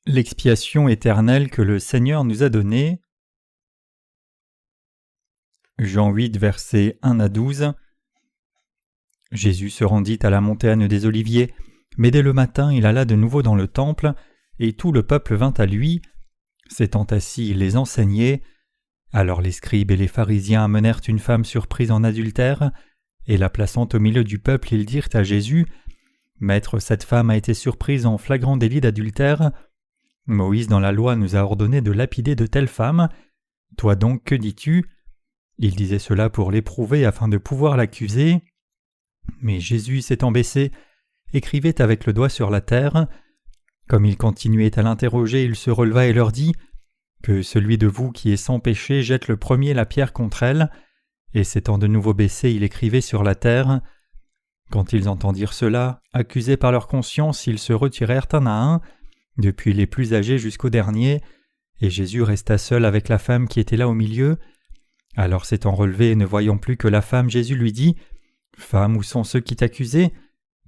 L'expiation éternelle que le Seigneur nous a donnée. Jean 8, versets 1 à 12. Jésus se rendit à la montagne des Oliviers, mais dès le matin il alla de nouveau dans le temple, et tout le peuple vint à lui. S'étant assis, il les enseignait. Alors les scribes et les pharisiens amenèrent une femme surprise en adultère, et la plaçant au milieu du peuple, ils dirent à Jésus : « Maître, cette femme a été surprise en flagrant délit d'adultère. Moïse dans la loi nous a ordonné de lapider de telles femmes. Toi donc, que dis-tu » Il disait cela pour l'éprouver afin de pouvoir l'accuser. Mais Jésus, s'étant baissé, écrivait avec le doigt sur la terre. Comme il continuait à l'interroger, il se releva et leur dit : « Que celui de vous qui est sans péché jette le premier la pierre contre elle. » Et s'étant de nouveau baissé, il écrivait sur la terre. Quand ils entendirent cela, accusés par leur conscience, ils se retirèrent un à un, depuis les plus âgés jusqu'au dernier, et Jésus resta seul avec la femme qui était là au milieu. Alors s'étant relevé et ne voyant plus que la femme, Jésus lui dit : « Femme, où sont ceux qui t'accusaient ?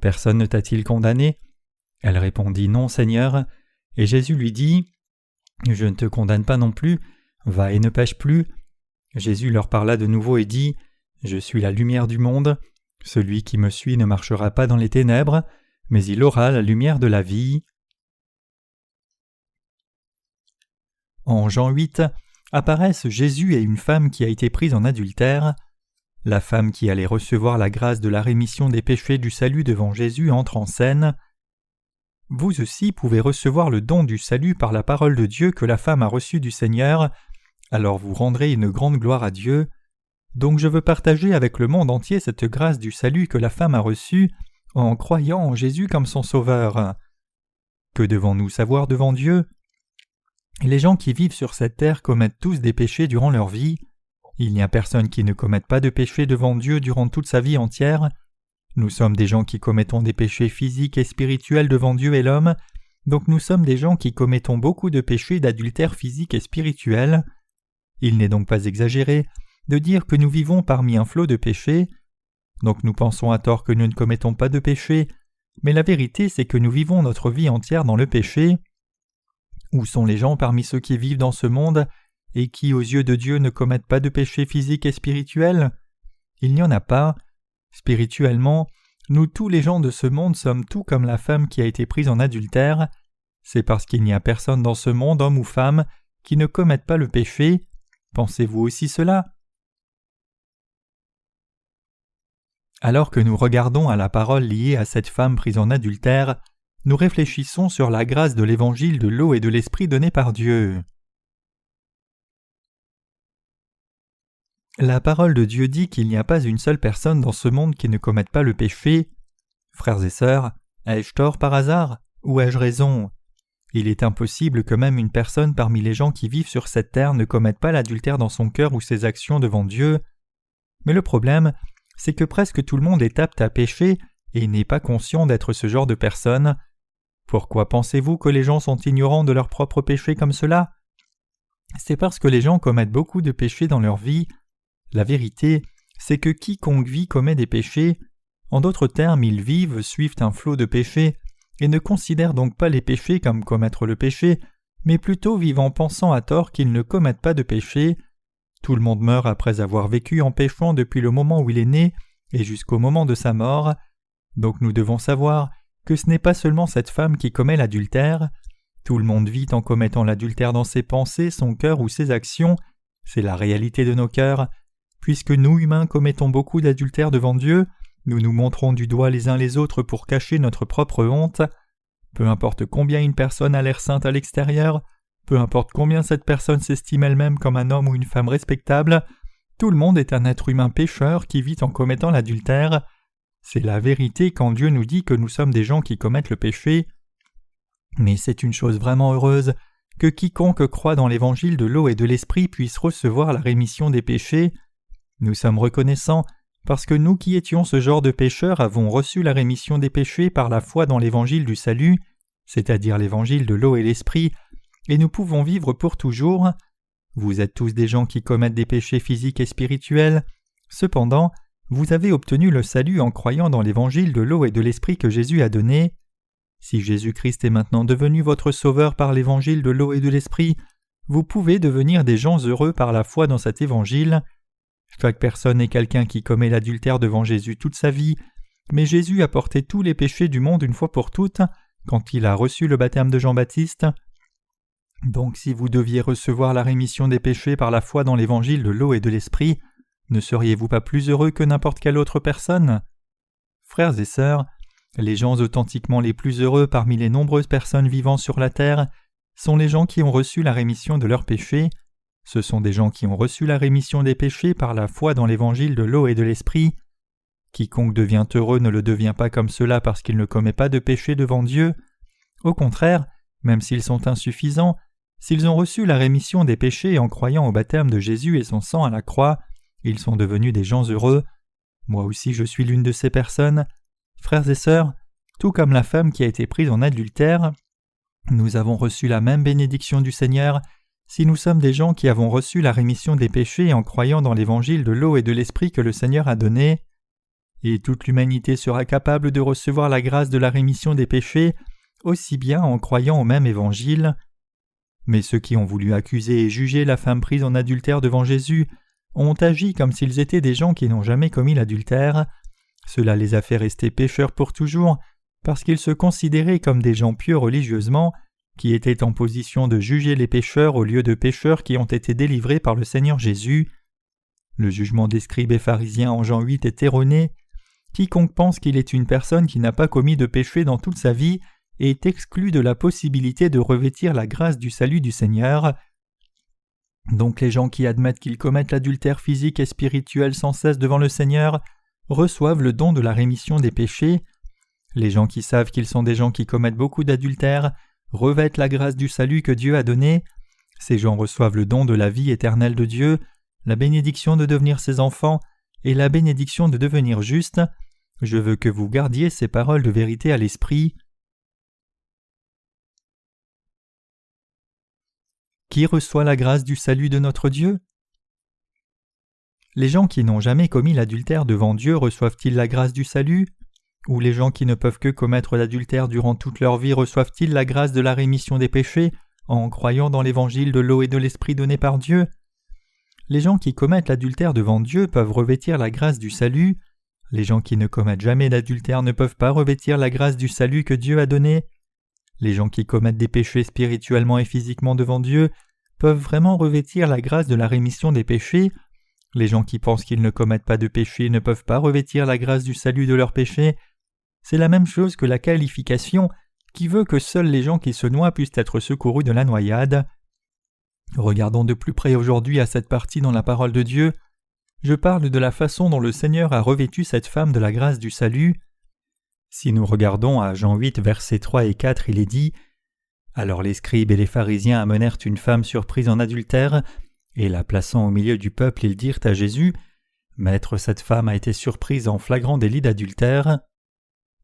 Personne ne t'a-t-il condamné ? » Elle répondit : « Non, Seigneur. » Et Jésus lui dit : « Je ne te condamne pas non plus, va et ne pêche plus. » Jésus leur parla de nouveau et dit : « Je suis la lumière du monde. Celui qui me suit ne marchera pas dans les ténèbres, mais il aura la lumière de la vie. » En Jean 8, apparaissent Jésus et une femme qui a été prise en adultère. La femme qui allait recevoir la grâce de la rémission des péchés du salut devant Jésus entre en scène. Vous aussi pouvez recevoir le don du salut par la parole de Dieu que la femme a reçue du Seigneur, alors vous rendrez une grande gloire à Dieu. Donc je veux partager avec le monde entier cette grâce du salut que la femme a reçue en croyant en Jésus comme son sauveur. Que devons-nous savoir devant Dieu ? Les gens qui vivent sur cette terre commettent tous des péchés durant leur vie. Il n'y a personne qui ne commette pas de péché devant Dieu durant toute sa vie entière. Nous sommes des gens qui commettons des péchés physiques et spirituels devant Dieu et l'homme, donc nous sommes des gens qui commettons beaucoup de péchés d'adultère physique et spirituel. Il n'est donc pas exagéré de dire que nous vivons parmi un flot de péchés. Donc nous pensons à tort que nous ne commettons pas de péché, mais la vérité c'est que nous vivons notre vie entière dans le péché. Où sont les gens parmi ceux qui vivent dans ce monde et qui, aux yeux de Dieu, ne commettent pas de péché physique et spirituel ? Il n'y en a pas. Spirituellement, nous tous les gens de ce monde sommes tout comme la femme qui a été prise en adultère. C'est parce qu'il n'y a personne dans ce monde, homme ou femme, qui ne commette pas le péché. Pensez-vous aussi cela ? Alors que nous regardons à la parole liée à cette femme prise en adultère, nous réfléchissons sur la grâce de l'évangile de l'eau et de l'esprit donné par Dieu. La parole de Dieu dit qu'il n'y a pas une seule personne dans ce monde qui ne commette pas le péché. Frères et sœurs, ai-je tort par hasard ou ai-je raison ? Il est impossible que même une personne parmi les gens qui vivent sur cette terre ne commette pas l'adultère dans son cœur ou ses actions devant Dieu. Mais le problème, c'est que presque tout le monde est apte à pécher et n'est pas conscient d'être ce genre de personne. Pourquoi pensez-vous que les gens sont ignorants de leurs propres péchés comme cela ? C'est parce que les gens commettent beaucoup de péchés dans leur vie. La vérité, c'est que quiconque vit commet des péchés. En d'autres termes, ils vivent, suivent un flot de péchés, et ne considèrent donc pas les péchés comme commettre le péché, mais plutôt vivent en pensant à tort qu'ils ne commettent pas de péché. Tout le monde meurt après avoir vécu en péchant depuis le moment où il est né et jusqu'au moment de sa mort. Donc nous devons savoir que ce n'est pas seulement cette femme qui commet l'adultère. Tout le monde vit en commettant l'adultère dans ses pensées, son cœur ou ses actions. C'est la réalité de nos cœurs. Puisque nous, humains, commettons beaucoup d'adultère devant Dieu, nous nous montrons du doigt les uns les autres pour cacher notre propre honte. Peu importe combien une personne a l'air sainte à l'extérieur, peu importe combien cette personne s'estime elle-même comme un homme ou une femme respectable, tout le monde est un être humain pécheur qui vit en commettant l'adultère. C'est la vérité quand Dieu nous dit que nous sommes des gens qui commettent le péché. Mais c'est une chose vraiment heureuse que quiconque croit dans l'évangile de l'eau et de l'esprit puisse recevoir la rémission des péchés. Nous sommes reconnaissants parce que nous qui étions ce genre de pécheurs avons reçu la rémission des péchés par la foi dans l'évangile du salut, c'est-à-dire l'évangile de l'eau et l'esprit, et nous pouvons vivre pour toujours. Vous êtes tous des gens qui commettent des péchés physiques et spirituels. Cependant, vous avez obtenu le salut en croyant dans l'évangile de l'eau et de l'esprit que Jésus a donné. Si Jésus-Christ est maintenant devenu votre sauveur par l'évangile de l'eau et de l'esprit, vous pouvez devenir des gens heureux par la foi dans cet évangile. Chaque personne est quelqu'un qui commet l'adultère devant Jésus toute sa vie, mais Jésus a porté tous les péchés du monde une fois pour toutes quand il a reçu le baptême de Jean-Baptiste. Donc si vous deviez recevoir la rémission des péchés par la foi dans l'évangile de l'eau et de l'esprit, ne seriez-vous pas plus heureux que n'importe quelle autre personne? Frères et sœurs, les gens authentiquement les plus heureux parmi les nombreuses personnes vivant sur la terre sont les gens qui ont reçu la rémission de leurs péchés. Ce sont des gens qui ont reçu la rémission des péchés par la foi dans l'évangile de l'eau et de l'esprit. Quiconque devient heureux ne le devient pas comme cela parce qu'il ne commet pas de péché devant Dieu. Au contraire, même s'ils sont insuffisants, s'ils ont reçu la rémission des péchés en croyant au baptême de Jésus et son sang à la croix, ils sont devenus des gens heureux. Moi aussi je suis l'une de ces personnes. Frères et sœurs, tout comme la femme qui a été prise en adultère, nous avons reçu la même bénédiction du Seigneur si nous sommes des gens qui avons reçu la rémission des péchés en croyant dans l'évangile de l'eau et de l'esprit que le Seigneur a donné. Et toute l'humanité sera capable de recevoir la grâce de la rémission des péchés aussi bien en croyant au même évangile. Mais ceux qui ont voulu accuser et juger la femme prise en adultère devant Jésus ont agi comme s'ils étaient des gens qui n'ont jamais commis l'adultère. Cela les a fait rester pécheurs pour toujours, parce qu'ils se considéraient comme des gens pieux religieusement, qui étaient en position de juger les pécheurs au lieu de pécheurs qui ont été délivrés par le Seigneur Jésus. Le jugement des scribes et pharisiens en Jean 8 est erroné. Quiconque pense qu'il est une personne qui n'a pas commis de péché dans toute sa vie est exclu de la possibilité de revêtir la grâce du salut du Seigneur. Donc les gens qui admettent qu'ils commettent l'adultère physique et spirituel sans cesse devant le Seigneur reçoivent le don de la rémission des péchés. Les gens qui savent qu'ils sont des gens qui commettent beaucoup d'adultère revêtent la grâce du salut que Dieu a donné. Ces gens reçoivent le don de la vie éternelle de Dieu, la bénédiction de devenir ses enfants et la bénédiction de devenir justes. Je veux que vous gardiez ces paroles de vérité à l'esprit. Qui reçoit la grâce du salut de notre Dieu? Les gens qui n'ont jamais commis l'adultère devant Dieu reçoivent-ils la grâce du salut? Ou les gens qui ne peuvent que commettre l'adultère durant toute leur vie reçoivent-ils la grâce de la rémission des péchés en croyant dans l'évangile de l'eau et de l'esprit donné par Dieu? Les gens qui commettent l'adultère devant Dieu peuvent revêtir la grâce du salut. Les gens qui ne commettent jamais d'adultère ne peuvent pas revêtir la grâce du salut que Dieu a donné. Les gens qui commettent des péchés spirituellement et physiquement devant Dieu peuvent vraiment revêtir la grâce de la rémission des péchés. Les gens qui pensent qu'ils ne commettent pas de péché ne peuvent pas revêtir la grâce du salut de leurs péchés. C'est la même chose que la qualification qui veut que seuls les gens qui se noient puissent être secourus de la noyade. Regardons de plus près aujourd'hui à cette partie dans la parole de Dieu. Je parle de la façon dont le Seigneur a revêtu cette femme de la grâce du salut. Si nous regardons à Jean 8, versets 3 et 4, il est dit « Alors les scribes et les pharisiens amenèrent une femme surprise en adultère, et la plaçant au milieu du peuple, ils dirent à Jésus « Maître, cette femme a été surprise en flagrant délit d'adultère. »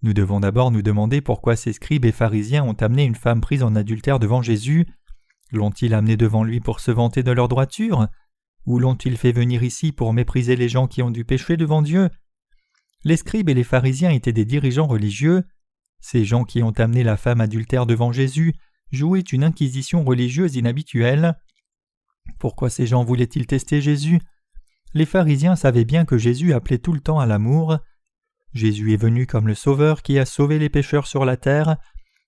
Nous devons d'abord nous demander pourquoi ces scribes et pharisiens ont amené une femme prise en adultère devant Jésus. L'ont-ils amenée devant lui pour se vanter de leur droiture? Ou l'ont-ils fait venir ici pour mépriser les gens qui ont du péché devant Dieu? Les scribes et les pharisiens étaient des dirigeants religieux. Ces gens qui ont amené la femme adultère devant Jésus jouaient une inquisition religieuse inhabituelle. Pourquoi ces gens voulaient-ils tester Jésus? Les pharisiens savaient bien que Jésus appelait tout le temps à l'amour. Jésus est venu comme le Sauveur qui a sauvé les pécheurs sur la terre.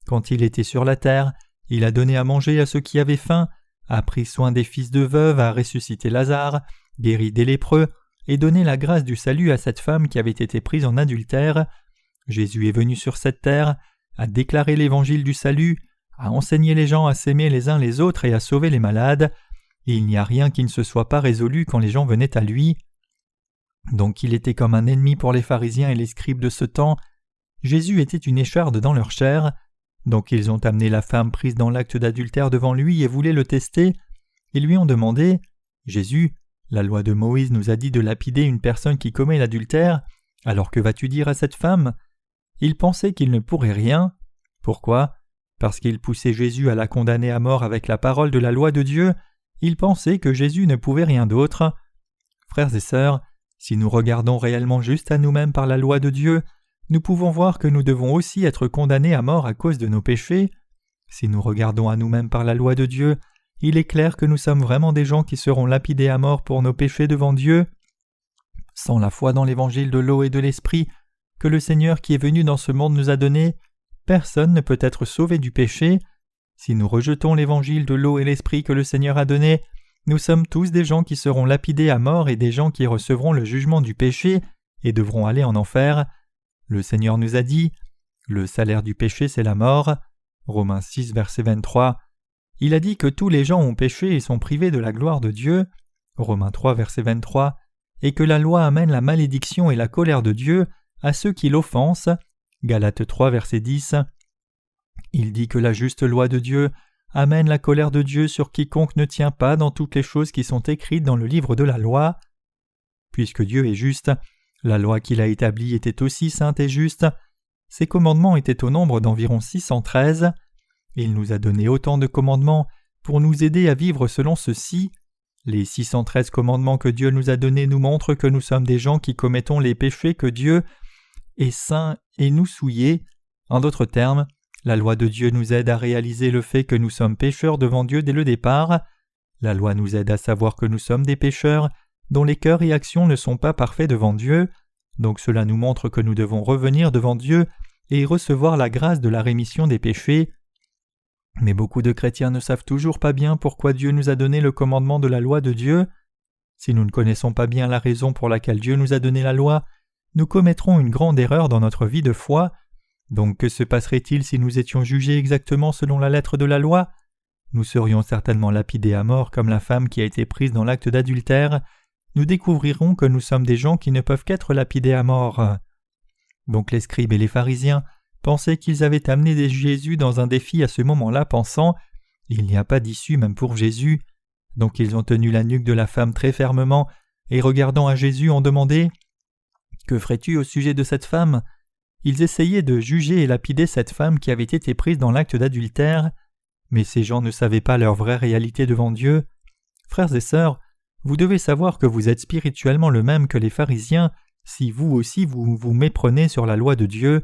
Quand il était sur la terre, il a donné à manger à ceux qui avaient faim, a pris soin des fils de veuves, a ressuscité Lazare, guéri des lépreux, et donné la grâce du salut à cette femme qui avait été prise en adultère. Jésus est venu sur cette terre, a déclaré l'évangile du salut, a enseigné les gens à s'aimer les uns les autres et à sauver les malades, et il n'y a rien qui ne se soit pas résolu quand les gens venaient à lui. Donc il était comme un ennemi pour les pharisiens et les scribes de ce temps. Jésus était une écharde dans leur chair. Donc ils ont amené la femme prise dans l'acte d'adultère devant lui et voulaient le tester. Ils lui ont demandé « Jésus, la loi de Moïse nous a dit de lapider une personne qui commet l'adultère, alors que vas-tu dire à cette femme ?» Ils pensaient qu'ils ne pourraient rien. Pourquoi? Parce qu'ils poussaient Jésus à la condamner à mort avec la parole de la loi de Dieu. Ils pensaient que Jésus ne pouvait rien d'autre. Frères et sœurs, si nous regardons réellement juste à nous-mêmes par la loi de Dieu, nous pouvons voir que nous devons aussi être condamnés à mort à cause de nos péchés. Si nous regardons à nous-mêmes par la loi de Dieu, il est clair que nous sommes vraiment des gens qui seront lapidés à mort pour nos péchés devant Dieu. Sans la foi dans l'évangile de l'eau et de l'esprit que le Seigneur qui est venu dans ce monde nous a donné, personne ne peut être sauvé du péché. Si nous rejetons l'évangile de l'eau et l'esprit que le Seigneur a donné, nous sommes tous des gens qui seront lapidés à mort et des gens qui recevront le jugement du péché et devront aller en enfer. Le Seigneur nous a dit « Le salaire du péché, c'est la mort » Romains 6, verset 23. Il a dit que tous les gens ont péché et sont privés de la gloire de Dieu Romains 3, verset 23, et que la loi amène la malédiction et la colère de Dieu à ceux qui l'offensent Galates 3, verset 10. Il dit que la juste loi de Dieu amène la colère de Dieu sur quiconque ne tient pas dans toutes les choses qui sont écrites dans le livre de la loi. Puisque Dieu est juste, la loi qu'il a établie était aussi sainte et juste. Ses commandements étaient au nombre d'environ 613. Il nous a donné autant de commandements pour nous aider à vivre selon ceux-ci. Les 613 commandements que Dieu nous a donnés nous montrent que nous sommes des gens qui commettons les péchés que Dieu est saint et nous souillés. En d'autres termes, la loi de Dieu nous aide à réaliser le fait que nous sommes pécheurs devant Dieu dès le départ. La loi nous aide à savoir que nous sommes des pécheurs, dont les cœurs et actions ne sont pas parfaits devant Dieu. Donc cela nous montre que nous devons revenir devant Dieu et recevoir la grâce de la rémission des péchés. Mais beaucoup de chrétiens ne savent toujours pas bien pourquoi Dieu nous a donné le commandement de la loi de Dieu. Si nous ne connaissons pas bien la raison pour laquelle Dieu nous a donné la loi, nous commettrons une grande erreur dans notre vie de foi. Donc que se passerait-il si nous étions jugés exactement selon la lettre de la loi ? Nous serions certainement lapidés à mort comme la femme qui a été prise dans l'acte d'adultère. Nous découvrirons que nous sommes des gens qui ne peuvent qu'être lapidés à mort. Donc les scribes et les pharisiens pensaient qu'ils avaient amené Jésus dans un défi à ce moment-là, pensant « Il n'y a pas d'issue même pour Jésus ». Donc ils ont tenu la nuque de la femme très fermement et regardant à Jésus ont demandé « Que ferais-tu au sujet de cette femme ?» Ils essayaient de juger et lapider cette femme qui avait été prise dans l'acte d'adultère, mais ces gens ne savaient pas leur vraie réalité devant Dieu. Frères et sœurs, vous devez savoir que vous êtes spirituellement le même que les pharisiens si vous aussi vous vous méprenez sur la loi de Dieu.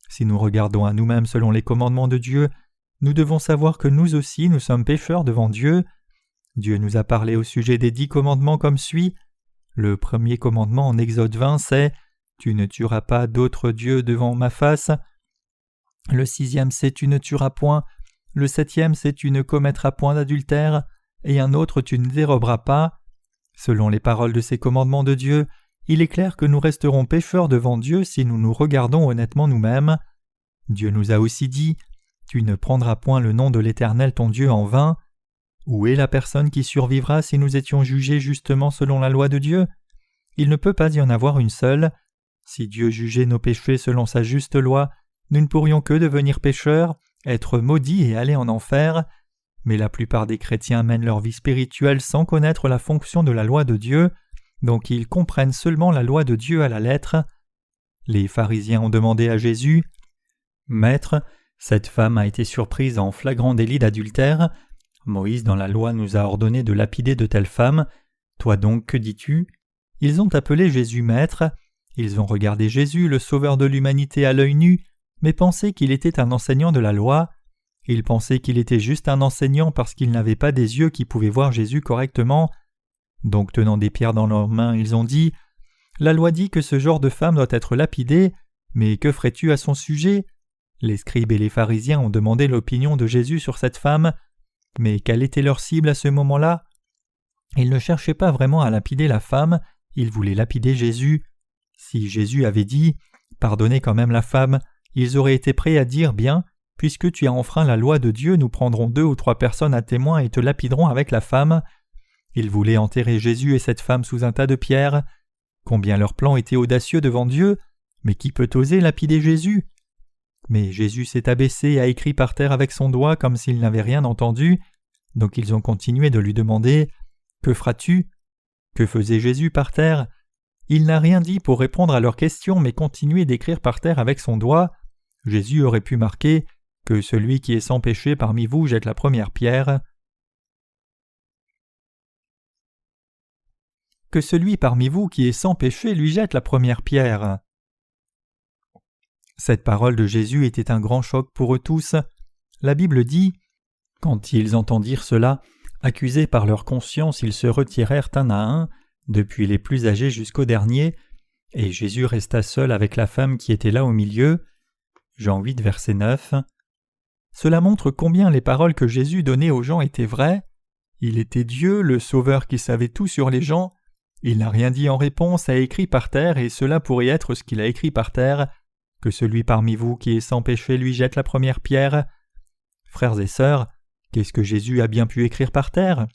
Si nous regardons à nous-mêmes selon les commandements de Dieu, nous devons savoir que nous aussi nous sommes pécheurs devant Dieu. Dieu nous a parlé au sujet des 10 commandements comme suit. Le premier commandement en Exode 20 c'est « Tu ne tueras pas d'autres dieux devant ma face ». Le 6e c'est « Tu ne tueras point ». Le 7e c'est « Tu ne commettras point d'adultère ». Et un autre « Tu ne déroberas pas ». Selon les paroles de ces commandements de Dieu, il est clair que nous resterons pécheurs devant Dieu si nous nous regardons honnêtement nous-mêmes. Dieu nous a aussi dit « Tu ne prendras point le nom de l'Éternel ton Dieu en vain ». Où est la personne qui survivra si nous étions jugés justement selon la loi de Dieu ? Il ne peut pas y en avoir une seule. Si Dieu jugeait nos péchés selon sa juste loi, nous ne pourrions que devenir pécheurs, être maudits et aller en enfer. Mais la plupart des chrétiens mènent leur vie spirituelle sans connaître la fonction de la loi de Dieu, donc ils comprennent seulement la loi de Dieu à la lettre. Les pharisiens ont demandé à Jésus « Maître, cette femme a été surprise en flagrant délit d'adultère. Moïse dans la loi nous a ordonné de lapider de telles femmes. Toi donc, que dis-tu » Ils ont appelé Jésus Maître. Ils ont regardé Jésus, le Sauveur de l'humanité, à l'œil nu, mais pensaient qu'il était un enseignant de la loi. Ils pensaient qu'il était juste un enseignant parce qu'ils n'avaient pas des yeux qui pouvaient voir Jésus correctement. Donc tenant des pierres dans leurs mains, ils ont dit « La loi dit que ce genre de femme doit être lapidée, mais que ferais-tu à son sujet ?» Les scribes et les pharisiens ont demandé l'opinion de Jésus sur cette femme, mais quelle était leur cible à ce moment-là ? Ils ne cherchaient pas vraiment à lapider la femme, ils voulaient lapider Jésus. Si Jésus avait dit « Pardonnez quand même la femme », ils auraient été prêts à dire « Bien, puisque tu as enfreint la loi de Dieu, nous prendrons 2 ou 3 personnes à témoin et te lapiderons avec la femme. » Ils voulaient enterrer Jésus et cette femme sous un tas de pierres. Combien leur plan était audacieux devant Dieu, mais qui peut oser lapider Jésus ? Mais Jésus s'est abaissé et a écrit par terre avec son doigt comme s'il n'avait rien entendu. Donc ils ont continué de lui demander « Que feras-tu » Que faisait Jésus par terre ? Il n'a rien dit pour répondre à leurs questions, mais continuait d'écrire par terre avec son doigt. Jésus aurait pu marquer « Que celui qui est sans péché parmi vous jette la première pierre ». Que celui parmi vous qui est sans péché lui jette la première pierre. Cette parole de Jésus était un grand choc pour eux tous. La Bible dit « Quand ils entendirent cela, accusés par leur conscience, ils se retirèrent un à un, depuis les plus âgés jusqu'aux derniers, et Jésus resta seul avec la femme qui était là au milieu. » Jean 8, verset 9. Cela montre combien les paroles que Jésus donnait aux gens étaient vraies. Il était Dieu, le Sauveur qui savait tout sur les gens. Il n'a rien dit en réponse, a écrit par terre, et cela pourrait être ce qu'il a écrit par terre. Que celui parmi vous qui est sans péché lui jette la première pierre. Frères et sœurs, qu'est-ce que Jésus a bien pu écrire par terre?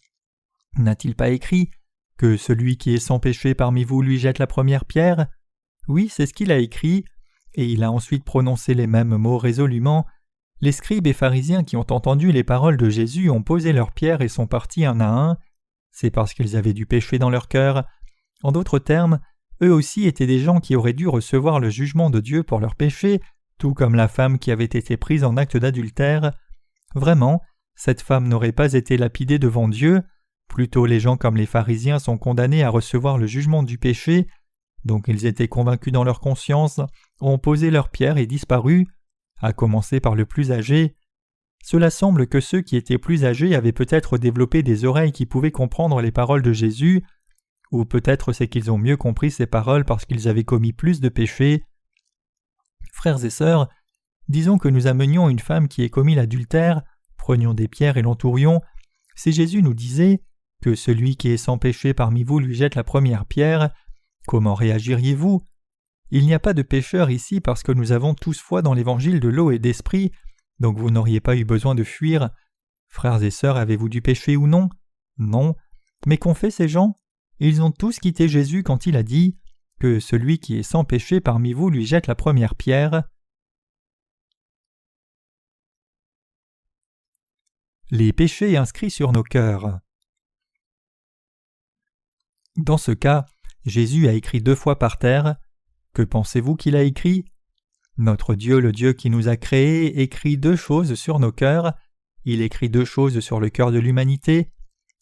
N'a-t-il pas écrit « Que celui qui est sans péché parmi vous lui jette la première pierre » Oui, c'est ce qu'il a écrit, et il a ensuite prononcé les mêmes mots résolument. Les scribes et pharisiens qui ont entendu les paroles de Jésus ont posé leurs pierres et sont partis un à un. C'est parce qu'ils avaient du péché dans leur cœur. En d'autres termes, eux aussi étaient des gens qui auraient dû recevoir le jugement de Dieu pour leurs péchés, tout comme la femme qui avait été prise en acte d'adultère. Vraiment, cette femme n'aurait pas été lapidée devant Dieu. Plutôt les gens comme les pharisiens sont condamnés à recevoir le jugement du péché. Donc ils étaient convaincus dans leur conscience, ont posé leurs pierres et disparu, à commencer par le plus âgé. Cela semble que ceux qui étaient plus âgés avaient peut-être développé des oreilles qui pouvaient comprendre les paroles de Jésus, ou peut-être c'est qu'ils ont mieux compris ces paroles parce qu'ils avaient commis plus de péchés. Frères et sœurs, disons que nous amenions une femme qui ait commis l'adultère, prenions des pierres et l'entourions. Si Jésus nous disait « Que celui qui est sans péché parmi vous lui jette la première pierre », comment réagiriez-vous? Il n'y a pas de pécheurs ici parce que nous avons tous foi dans l'évangile de l'eau et d'esprit, donc vous n'auriez pas eu besoin de fuir. Frères et sœurs, avez-vous du péché ou non? Non. Mais qu'ont fait ces gens? Ils ont tous quitté Jésus quand il a dit « Que celui qui est sans péché parmi vous lui jette la première pierre ». Les péchés inscrits sur nos cœurs. Dans ce cas, Jésus a écrit 2 fois par terre. Que pensez-vous qu'il a écrit? Notre Dieu, le Dieu qui nous a créés, écrit 2 choses sur nos cœurs. Il écrit 2 choses sur le cœur de l'humanité.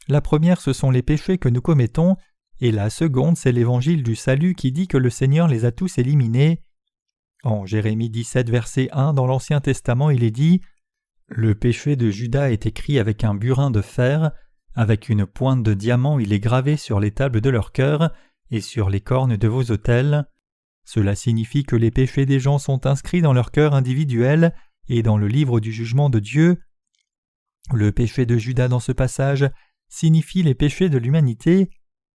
La première, ce sont les péchés que nous commettons, et la seconde, c'est l'évangile du salut qui dit que le Seigneur les a tous éliminés. En Jérémie 17, verset 1, dans l'Ancien Testament, il est dit « Le péché de Juda est écrit avec un burin de fer, avec une pointe de diamant il est gravé sur les tables de leur cœur et sur les cornes de vos autels. » Cela signifie que les péchés des gens sont inscrits dans leur cœur individuel et dans le livre du jugement de Dieu. Le péché de Juda dans ce passage signifie les péchés de l'humanité.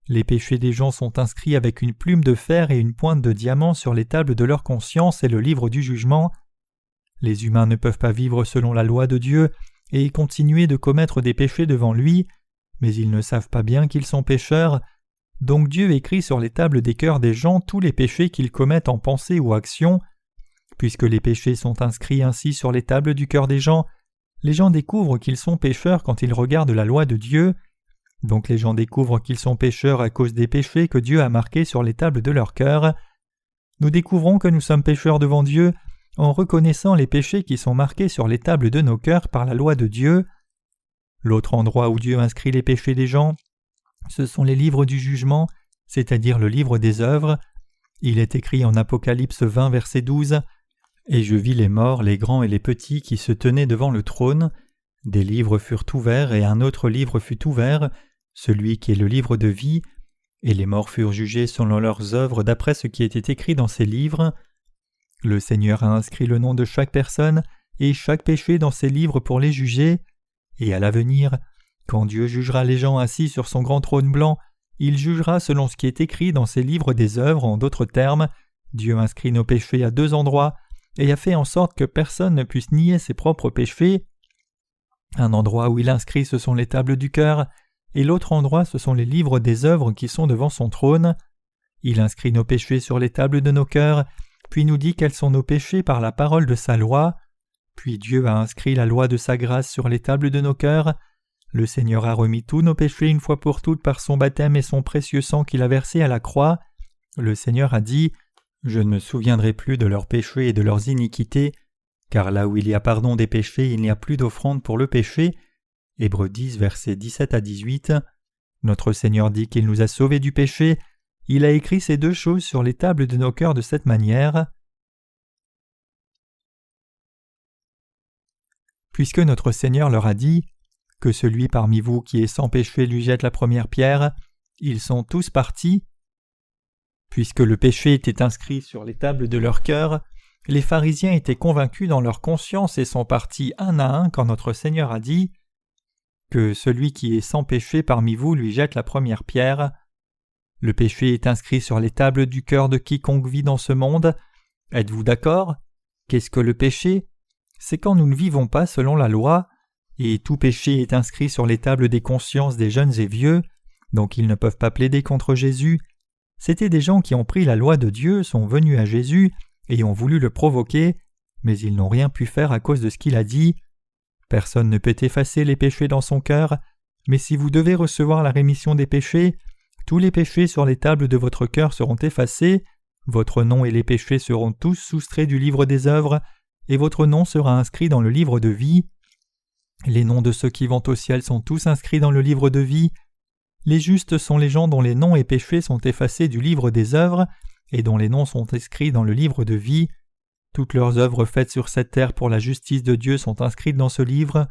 Les péchés des gens sont inscrits avec une plume de fer et une pointe de diamant sur les tables de leur conscience et le livre du jugement. Les humains ne peuvent pas vivre selon la loi de Dieu et continuer de commettre des péchés devant lui, mais ils ne savent pas bien qu'ils sont pécheurs. Donc Dieu écrit sur les tables des cœurs des gens tous les péchés qu'ils commettent en pensée ou action. Puisque les péchés sont inscrits ainsi sur les tables du cœur des gens découvrent qu'ils sont pécheurs quand ils regardent la loi de Dieu. Donc les gens découvrent qu'ils sont pécheurs à cause des péchés que Dieu a marqués sur les tables de leur cœur. Nous découvrons que nous sommes pécheurs devant Dieu en reconnaissant les péchés qui sont marqués sur les tables de nos cœurs par la loi de Dieu. L'autre endroit où Dieu inscrit les péchés des gens, ce sont les livres du jugement, c'est-à-dire le livre des œuvres. Il est écrit en Apocalypse 20, verset 12 « Et je vis les morts, les grands et les petits qui se tenaient devant le trône. Des livres furent ouverts et un autre livre fut ouvert, celui qui est le livre de vie, et les morts furent jugés selon leurs œuvres d'après ce qui était écrit dans ces livres. Le Seigneur a inscrit le nom de chaque personne et chaque péché dans ces livres pour les juger, et à l'avenir, quand Dieu jugera les gens assis sur son grand trône blanc, il jugera selon ce qui est écrit dans ces livres des œuvres. En d'autres termes, Dieu inscrit nos péchés à 2 endroits et a fait en sorte que personne ne puisse nier ses propres péchés. Un endroit où il inscrit ce sont les tables du cœur, et l'autre endroit ce sont les livres des œuvres qui sont devant son trône. Il inscrit nos péchés sur les tables de nos cœurs, puis nous dit quels sont nos péchés par la parole de sa loi. Puis Dieu a inscrit la loi de sa grâce sur les tables de nos cœurs. Le Seigneur a remis tous nos péchés une fois pour toutes par son baptême et son précieux sang qu'il a versé à la croix. Le Seigneur a dit « Je ne me souviendrai plus de leurs péchés et de leurs iniquités, car là où il y a pardon des péchés, il n'y a plus d'offrande pour le péché. » Hébreux 10, versets 17 à 18. Notre Seigneur dit qu'il nous a sauvés du péché. Il a écrit ces 2 choses sur les tables de nos cœurs de cette manière. puisque notre Seigneur leur a dit « Que celui parmi vous qui est sans péché lui jette la première pierre », ils sont tous partis. Puisque le péché était inscrit sur les tables de leur cœur, les pharisiens étaient convaincus dans leur conscience et sont partis un à un quand notre Seigneur a dit « Que celui qui est sans péché parmi vous lui jette la première pierre ». Le péché est inscrit sur les tables du cœur de quiconque vit dans ce monde. Êtes-vous d'accord? Qu'est-ce que le péché? C'est quand nous ne vivons pas selon la loi, et tout péché est inscrit sur les tables des consciences des jeunes et vieux, donc ils ne peuvent pas plaider contre Jésus. C'étaient des gens qui ont pris la loi de Dieu, sont venus à Jésus et ont voulu le provoquer, mais ils n'ont rien pu faire à cause de ce qu'il a dit. Personne ne peut effacer les péchés dans son cœur, mais si vous devez recevoir la rémission des péchés, tous les péchés sur les tables de votre cœur seront effacés, votre nom et les péchés seront tous soustraits du livre des œuvres, et votre nom sera inscrit dans le livre de vie. Les noms de ceux qui vont au ciel sont tous inscrits dans le livre de vie. Les justes sont les gens dont les noms et péchés sont effacés du livre des œuvres, et dont les noms sont inscrits dans le livre de vie. Toutes leurs œuvres faites sur cette terre pour la justice de Dieu sont inscrites dans ce livre.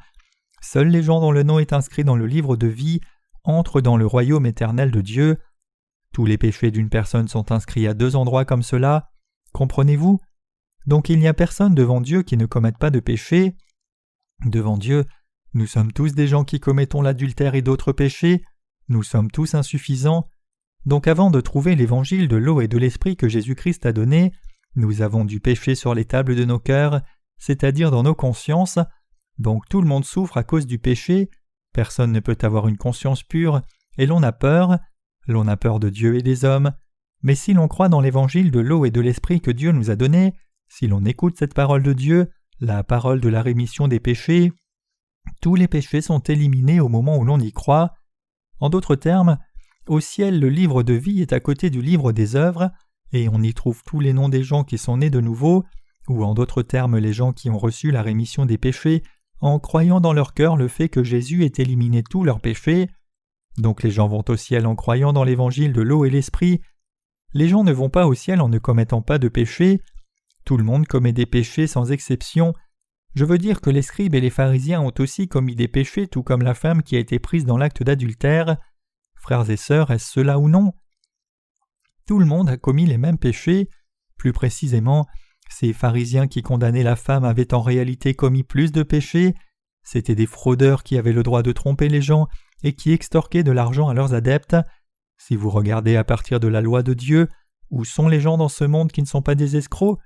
Seuls les gens dont le nom est inscrit dans le livre de vie entrent dans le royaume éternel de Dieu. Tous les péchés d'une personne sont inscrits à 2 endroits comme cela. Comprenez-vous? Donc il n'y a personne devant Dieu qui ne commette pas de péché. Devant Dieu, nous sommes tous des gens qui commettons l'adultère et d'autres péchés. Nous sommes tous insuffisants. Donc avant de trouver l'évangile de l'eau et de l'esprit que Jésus-Christ a donné, nous avons du péché sur les tables de nos cœurs, c'est-à-dire dans nos consciences. Donc tout le monde souffre à cause du péché. Personne ne peut avoir une conscience pure, et l'on a peur. L'on a peur de Dieu et des hommes. Mais si l'on croit dans l'évangile de l'eau et de l'esprit que Dieu nous a donné, si l'on écoute cette parole de Dieu, la parole de la rémission des péchés, tous les péchés sont éliminés au moment où l'on y croit. En d'autres termes, au ciel le livre de vie est à côté du livre des œuvres, et on y trouve tous les noms des gens qui sont nés de nouveau, ou en d'autres termes les gens qui ont reçu la rémission des péchés en croyant dans leur cœur le fait que Jésus ait éliminé tous leurs péchés. Donc les gens vont au ciel en croyant dans l'évangile de l'eau et l'esprit. Les gens ne vont pas au ciel en ne commettant pas de péché. Tout le monde commet des péchés sans exception. Je veux dire que les scribes et les pharisiens ont aussi commis des péchés, tout comme la femme qui a été prise dans l'acte d'adultère. Frères et sœurs, est-ce cela ou non? Tout le monde a commis les mêmes péchés. Plus précisément, ces pharisiens qui condamnaient la femme avaient en réalité commis plus de péchés. C'étaient des fraudeurs qui avaient le droit de tromper les gens et qui extorquaient de l'argent à leurs adeptes. Si vous regardez à partir de la loi de Dieu, où sont les gens dans ce monde qui ne sont pas des escrocs?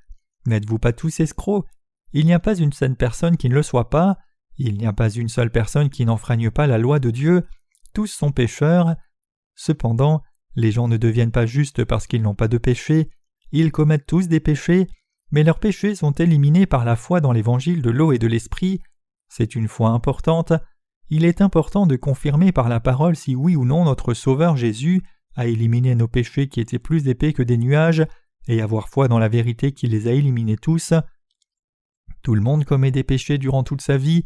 N'êtes-vous pas tous escrocs? Il n'y a pas une seule personne qui ne le soit pas. Il n'y a pas une seule personne qui n'enfreigne pas la loi de Dieu. Tous sont pécheurs. Cependant, les gens ne deviennent pas justes parce qu'ils n'ont pas de péché. Ils commettent tous des péchés, mais leurs péchés sont éliminés par la foi dans l'évangile de l'eau et de l'esprit. C'est une foi importante. Il est important de confirmer par la parole si oui ou non notre Sauveur Jésus a éliminé nos péchés qui étaient plus épais que des nuages, et avoir foi dans la vérité qu'il les a éliminés tous. Tout le monde commet des péchés durant toute sa vie.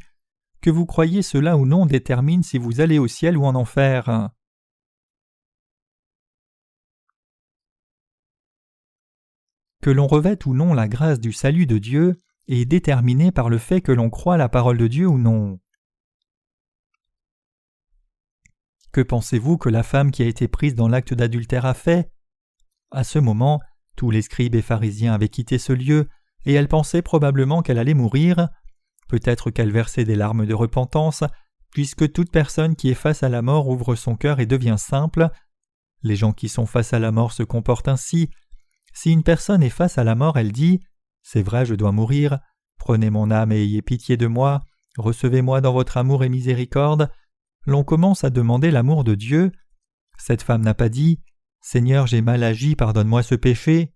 Que vous croyiez cela ou non détermine si vous allez au ciel ou en enfer. Que l'on revête ou non la grâce du salut de Dieu est déterminé par le fait que l'on croit la parole de Dieu ou non. Que pensez-vous que la femme qui a été prise dans l'acte d'adultère a fait? À ce moment, tous les scribes et pharisiens avaient quitté ce lieu, et elle pensait probablement qu'elle allait mourir. Peut-être qu'elle versait des larmes de repentance, puisque toute personne qui est face à la mort ouvre son cœur et devient simple. Les gens qui sont face à la mort se comportent ainsi. Si une personne est face à la mort, elle dit « C'est vrai, je dois mourir. Prenez mon âme et ayez pitié de moi. Recevez-moi dans votre amour et miséricorde. » L'on commence à demander l'amour de Dieu. Cette femme n'a pas dit « Seigneur, j'ai mal agi, pardonne-moi ce péché. »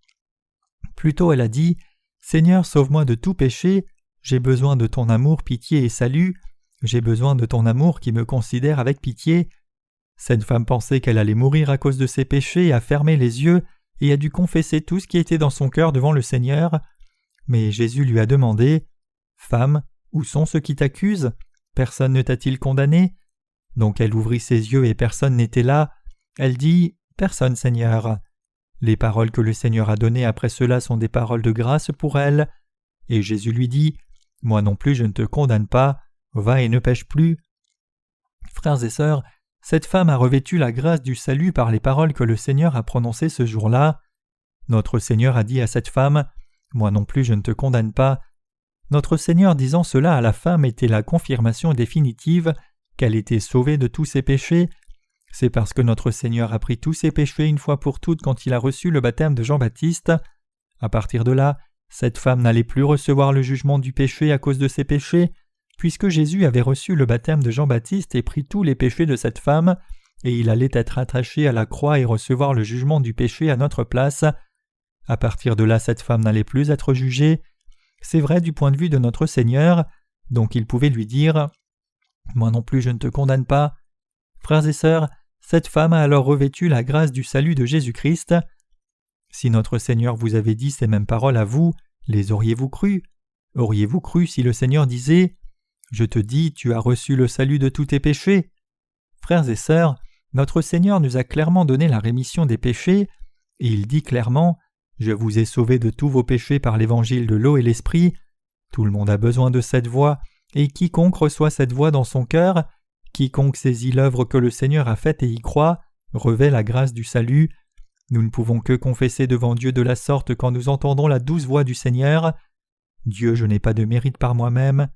Plutôt elle a dit « Seigneur, sauve-moi de tout péché. J'ai besoin de ton amour, pitié et salut. J'ai besoin de ton amour qui me considère avec pitié. » Cette femme pensait qu'elle allait mourir à cause de ses péchés, a fermé les yeux et a dû confesser tout ce qui était dans son cœur devant le Seigneur. Mais Jésus lui a demandé « Femme, où sont ceux qui t'accusent? Personne ne t'a-t-il condamné ?» Donc elle ouvrit ses yeux et personne n'était là. Elle dit « Personne, Seigneur. » Les paroles que le Seigneur a données après cela sont des paroles de grâce pour elle. Et Jésus lui dit « Moi non plus je ne te condamne pas. va et ne pêche plus. Frères et sœurs, cette femme a revêtu la grâce du salut par les paroles que le Seigneur a prononcées ce jour-là. Notre Seigneur a dit à cette femme « Moi non plus je ne te condamne pas ». Notre Seigneur disant cela à la femme était la confirmation définitive qu'elle était sauvée de tous ses péchés. C'est parce que notre Seigneur a pris tous ses péchés une fois pour toutes quand il a reçu le baptême de Jean-Baptiste. À partir de là, cette femme n'allait plus recevoir le jugement du péché à cause de ses péchés, puisque Jésus avait reçu le baptême de Jean-Baptiste et pris tous les péchés de cette femme, et il allait être attaché à la croix et recevoir le jugement du péché à notre place. À partir de là, cette femme n'allait plus être jugée. C'est vrai du point de vue de notre Seigneur, donc il pouvait lui dire « Moi non plus je ne te condamne pas ». Frères et sœurs, cette femme a alors revêtu la grâce du salut de Jésus-Christ. Si notre Seigneur vous avait dit ces mêmes paroles à vous, les auriez-vous cru? Auriez-vous cru si le Seigneur disait « Je te dis, tu as reçu le salut de tous tes péchés ». Frères et sœurs, notre Seigneur nous a clairement donné la rémission des péchés, et il dit clairement « Je vous ai sauvés de tous vos péchés par l'évangile de l'eau et l'esprit ». Tout le monde a besoin de cette voix, et quiconque reçoit cette voix dans son cœur, quiconque saisit l'œuvre que le Seigneur a faite et y croit, revêt la grâce du salut. Nous ne pouvons que confesser devant Dieu de la sorte quand nous entendons la douce voix du Seigneur. Dieu, je n'ai pas de mérite par moi-même.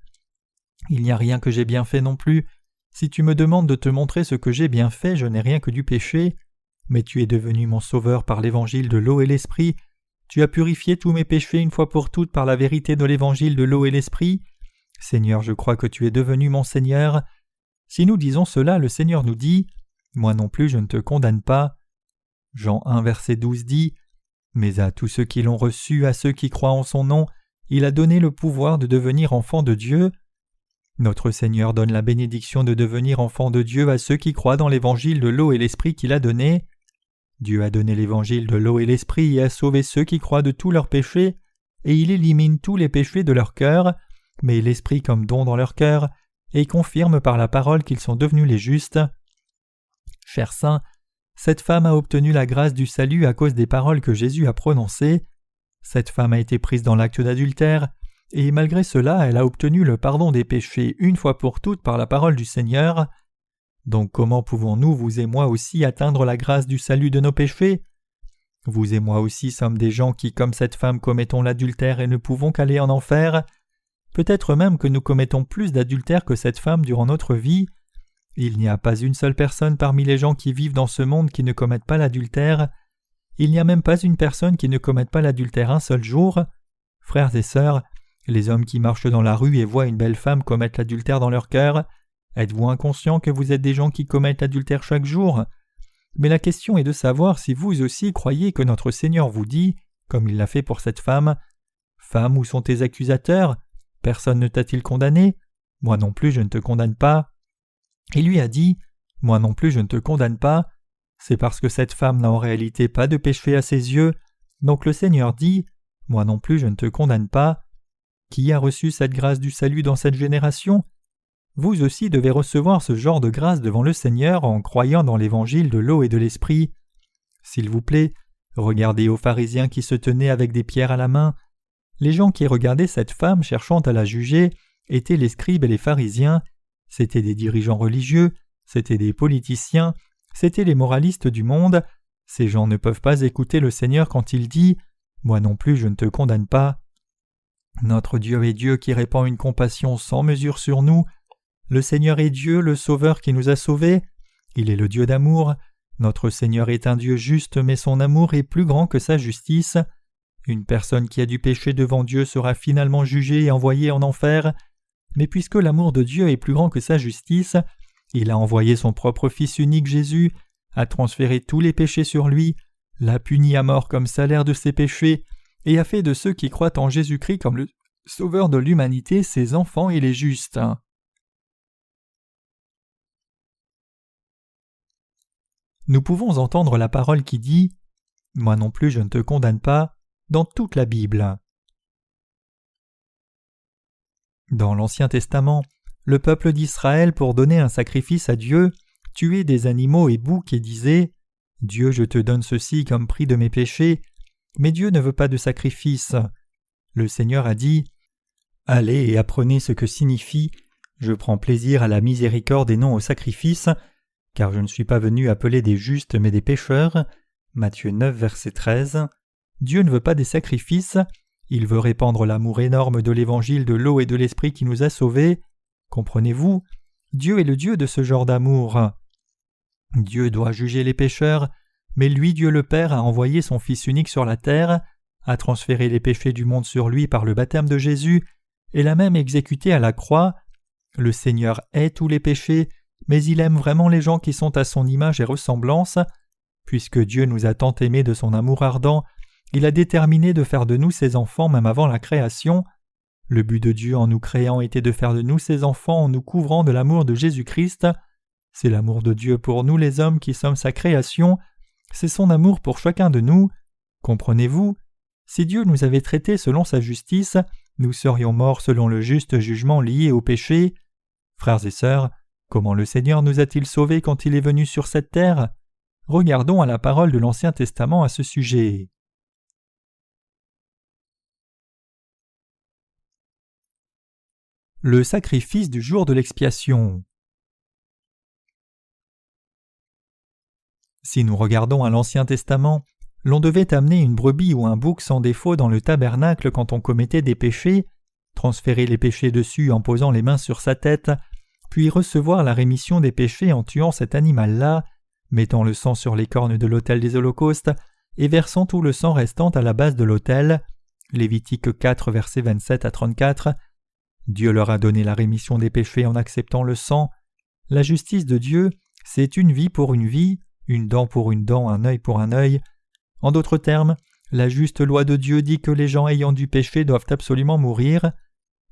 Il n'y a rien que j'ai bien fait non plus. Si tu me demandes de te montrer ce que j'ai bien fait, je n'ai rien que du péché. Mais tu es devenu mon sauveur par l'évangile de l'eau et l'esprit. Tu as purifié tous mes péchés une fois pour toutes par la vérité de l'évangile de l'eau et l'esprit. Seigneur, je crois que tu es devenu mon Seigneur. Si nous disons cela, le Seigneur nous dit « Moi non plus je ne te condamne pas ». Jean 1 verset 12 dit « Mais à tous ceux qui l'ont reçu, à ceux qui croient en son nom, il a donné le pouvoir de devenir enfants de Dieu. » Notre Seigneur donne la bénédiction de devenir enfants de Dieu à ceux qui croient dans l'évangile de l'eau et l'esprit qu'il a donné. Dieu a donné l'évangile de l'eau et l'esprit et a sauvé ceux qui croient de tous leurs péchés, et il élimine tous les péchés de leur cœur, met l'esprit comme don dans leur cœur, et confirme par la parole qu'ils sont devenus les justes. Chers saints, cette femme a obtenu la grâce du salut à cause des paroles que Jésus a prononcées. Cette femme a été prise dans l'acte d'adultère, et malgré cela elle a obtenu le pardon des péchés une fois pour toutes par la parole du Seigneur. Donc comment pouvons-nous, vous et moi aussi, atteindre la grâce du salut de nos péchés? Vous et moi aussi sommes des gens qui, comme cette femme, commettons l'adultère et ne pouvons qu'aller en enfer. Peut-être même que nous commettons plus d'adultère que cette femme durant notre vie. Il n'y a pas une seule personne parmi les gens qui vivent dans ce monde qui ne commettent pas l'adultère. Il n'y a même pas une personne qui ne commette pas l'adultère un seul jour. Frères et sœurs, les hommes qui marchent dans la rue et voient une belle femme commettre l'adultère dans leur cœur, êtes-vous inconscient que vous êtes des gens qui commettent l'adultère chaque jour? Mais la question est de savoir si vous aussi croyez que notre Seigneur vous dit, comme il l'a fait pour cette femme, « Femme, où sont tes accusateurs? Personne ne t'a-t-il condamné? Moi non plus je ne te condamne pas. » Il lui a dit « Moi non plus je ne te condamne pas ». C'est parce que cette femme n'a en réalité pas de péché à ses yeux, donc le Seigneur dit « Moi non plus je ne te condamne pas ». Qui a reçu cette grâce du salut dans cette génération? Vous aussi devez recevoir ce genre de grâce devant le Seigneur en croyant dans l'évangile de l'eau et de l'esprit. S'il vous plaît, regardez aux pharisiens qui se tenaient avec des pierres à la main. Les gens qui regardaient cette femme cherchant à la juger étaient les scribes et les pharisiens, c'étaient des dirigeants religieux, c'étaient des politiciens, c'étaient les moralistes du monde. Ces gens ne peuvent pas écouter le Seigneur quand il dit « Moi non plus je ne te condamne pas ». Notre Dieu est Dieu qui répand une compassion sans mesure sur nous. Le Seigneur est Dieu, le Sauveur qui nous a sauvés. Il est le Dieu d'amour. Notre Seigneur est un Dieu juste, mais son amour est plus grand que sa justice. Une personne qui a du péché devant Dieu sera finalement jugée et envoyée en enfer. Mais puisque l'amour de Dieu est plus grand que sa justice, il a envoyé son propre Fils unique Jésus, a transféré tous les péchés sur lui, l'a puni à mort comme salaire de ses péchés, et a fait de ceux qui croient en Jésus-Christ comme le Sauveur de l'humanité ses enfants et les justes. Nous pouvons entendre la parole qui dit « Moi non plus je ne te condamne pas » dans toute la Bible. Dans l'Ancien Testament, le peuple d'Israël, pour donner un sacrifice à Dieu, tuait des animaux et boucs et disait « Dieu, je te donne ceci comme prix de mes péchés », mais Dieu ne veut pas de sacrifice. Le Seigneur a dit « Allez et apprenez ce que signifie « Je prends plaisir à la miséricorde et non au sacrifice, car je ne suis pas venu appeler des justes mais des pécheurs. » Matthieu 9, verset 13. Dieu ne veut pas des sacrifices, il veut répandre l'amour énorme de l'évangile de l'eau et de l'esprit qui nous a sauvés. Comprenez-vous? Dieu est le Dieu de ce genre d'amour. Dieu doit juger les pécheurs, mais lui, Dieu le Père, a envoyé son Fils unique sur la terre, a transféré les péchés du monde sur lui par le baptême de Jésus, et l'a même exécuté à la croix. Le Seigneur hait tous les péchés, mais il aime vraiment les gens qui sont à son image et ressemblance. Puisque Dieu nous a tant aimés de son amour ardent, il a déterminé de faire de nous ses enfants même avant la création. Le but de Dieu en nous créant était de faire de nous ses enfants en nous couvrant de l'amour de Jésus-Christ. C'est l'amour de Dieu pour nous les hommes qui sommes sa création. C'est son amour pour chacun de nous. Comprenez-vous? Si Dieu nous avait traités selon sa justice, nous serions morts selon le juste jugement lié au péché. Frères et sœurs, comment le Seigneur nous a-t-il sauvés quand il est venu sur cette terre? Regardons à la parole de l'Ancien Testament à ce sujet. Le sacrifice du jour de l'expiation. Si nous regardons à l'Ancien Testament, l'on devait amener une brebis ou un bouc sans défaut dans le tabernacle quand on commettait des péchés, transférer les péchés dessus en posant les mains sur sa tête, puis recevoir la rémission des péchés en tuant cet animal-là, mettant le sang sur les cornes de l'autel des holocaustes et versant tout le sang restant à la base de l'autel. Lévitique 4, versets 27 à 34. Dieu leur a donné la rémission des péchés en acceptant le sang. La justice de Dieu, c'est une vie pour une vie, une dent pour une dent, un œil pour un œil. En d'autres termes, la juste loi de Dieu dit que les gens ayant du péché doivent absolument mourir.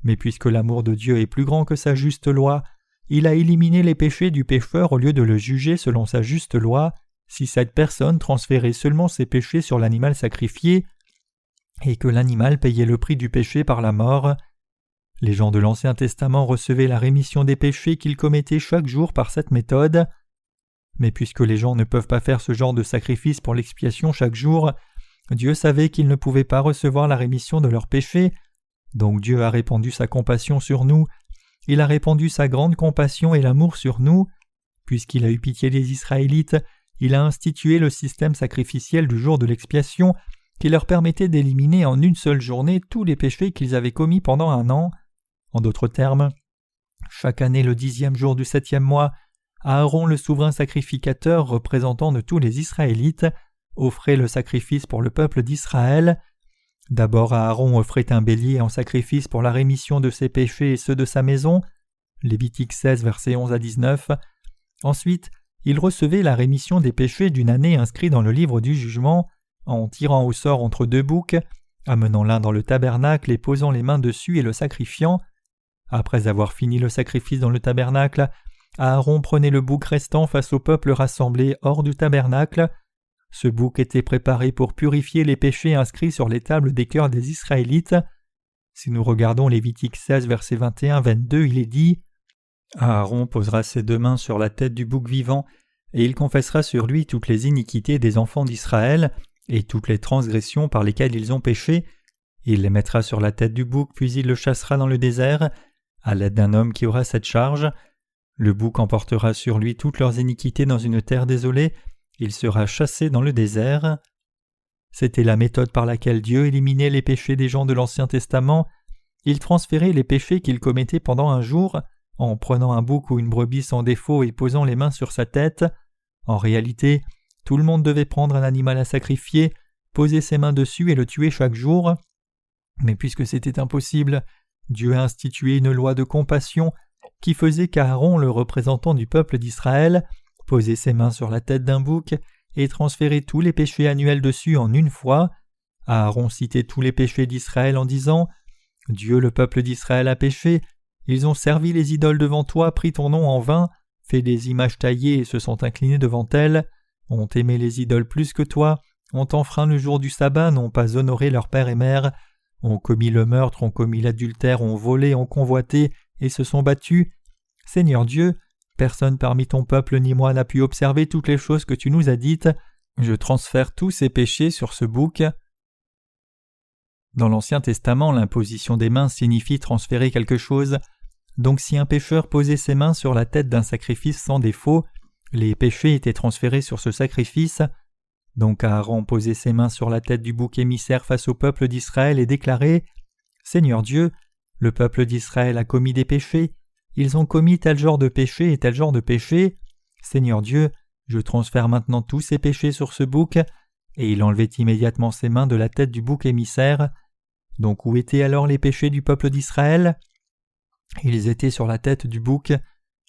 Mais puisque l'amour de Dieu est plus grand que sa juste loi, il a éliminé les péchés du pécheur au lieu de le juger selon sa juste loi, si cette personne transférait seulement ses péchés sur l'animal sacrifié, et que l'animal payait le prix du péché par la mort. Les gens de l'Ancien Testament recevaient la rémission des péchés qu'ils commettaient chaque jour par cette méthode. Mais puisque les gens ne peuvent pas faire ce genre de sacrifice pour l'expiation chaque jour, Dieu savait qu'ils ne pouvaient pas recevoir la rémission de leurs péchés, donc Dieu a répandu sa compassion sur nous, il a répandu sa grande compassion et l'amour sur nous. Puisqu'il a eu pitié des Israélites, il a institué le système sacrificiel du jour de l'expiation qui leur permettait d'éliminer en une seule journée tous les péchés qu'ils avaient commis pendant un an. En d'autres termes, chaque année le 10e jour du 7e mois, Aaron le souverain sacrificateur représentant de tous les Israélites offrait le sacrifice pour le peuple d'Israël. D'abord Aaron offrait un bélier en sacrifice pour la rémission de ses péchés et ceux de sa maison. Lévitique 16, versets 11 à 19. Ensuite, il recevait la rémission des péchés d'une année inscrit dans le livre du jugement en tirant au sort entre deux boucs, amenant l'un dans le tabernacle et posant les mains dessus et le sacrifiant. Après avoir fini le sacrifice dans le tabernacle, Aaron prenait le bouc restant face au peuple rassemblé hors du tabernacle. Ce bouc était préparé pour purifier les péchés inscrits sur les tables des cœurs des Israélites. Si nous regardons Lévitique 16, versets 21-22, il est dit « Aaron posera ses deux mains sur la tête du bouc vivant, et il confessera sur lui toutes les iniquités des enfants d'Israël et toutes les transgressions par lesquelles ils ont péché. Il les mettra sur la tête du bouc, puis il le chassera dans le désert, à l'aide d'un homme qui aura cette charge. Le bouc emportera sur lui toutes leurs iniquités dans une terre désolée, il sera chassé dans le désert. » C'était la méthode par laquelle Dieu éliminait les péchés des gens de l'Ancien Testament. Il transférait les péchés qu'ils commettaient pendant un jour, en prenant un bouc ou une brebis sans défaut et posant les mains sur sa tête. En réalité, tout le monde devait prendre un animal à sacrifier, poser ses mains dessus et le tuer chaque jour. Mais puisque c'était impossible, Dieu a institué une loi de compassion qui faisait qu'Aaron, le représentant du peuple d'Israël, posait ses mains sur la tête d'un bouc et transférait tous les péchés annuels dessus en une fois. Aaron citait tous les péchés d'Israël en disant « Dieu, le peuple d'Israël a péché, ils ont servi les idoles devant toi, pris ton nom en vain, fait des images taillées et se sont inclinés devant elles, ont aimé les idoles plus que toi, ont enfreint le jour du sabbat, n'ont pas honoré leur père et mère, ont commis le meurtre, ont commis l'adultère, ont volé, ont convoité et se sont battus. Seigneur Dieu, personne parmi ton peuple ni moi n'a pu observer toutes les choses que tu nous as dites. Je transfère tous ces péchés sur ce bouc. » Dans l'Ancien Testament, l'imposition des mains signifie transférer quelque chose. Donc si un pécheur posait ses mains sur la tête d'un sacrifice sans défaut, les péchés étaient transférés sur ce sacrifice. Donc Aaron posait ses mains sur la tête du bouc émissaire face au peuple d'Israël et déclarait « Seigneur Dieu, le peuple d'Israël a commis des péchés, ils ont commis tel genre de péché et tel genre de péché. Seigneur Dieu, je transfère maintenant tous ces péchés sur ce bouc. » Et il enlevait immédiatement ses mains de la tête du bouc émissaire. Donc où étaient alors les péchés du peuple d'Israël ? Ils étaient sur la tête du bouc.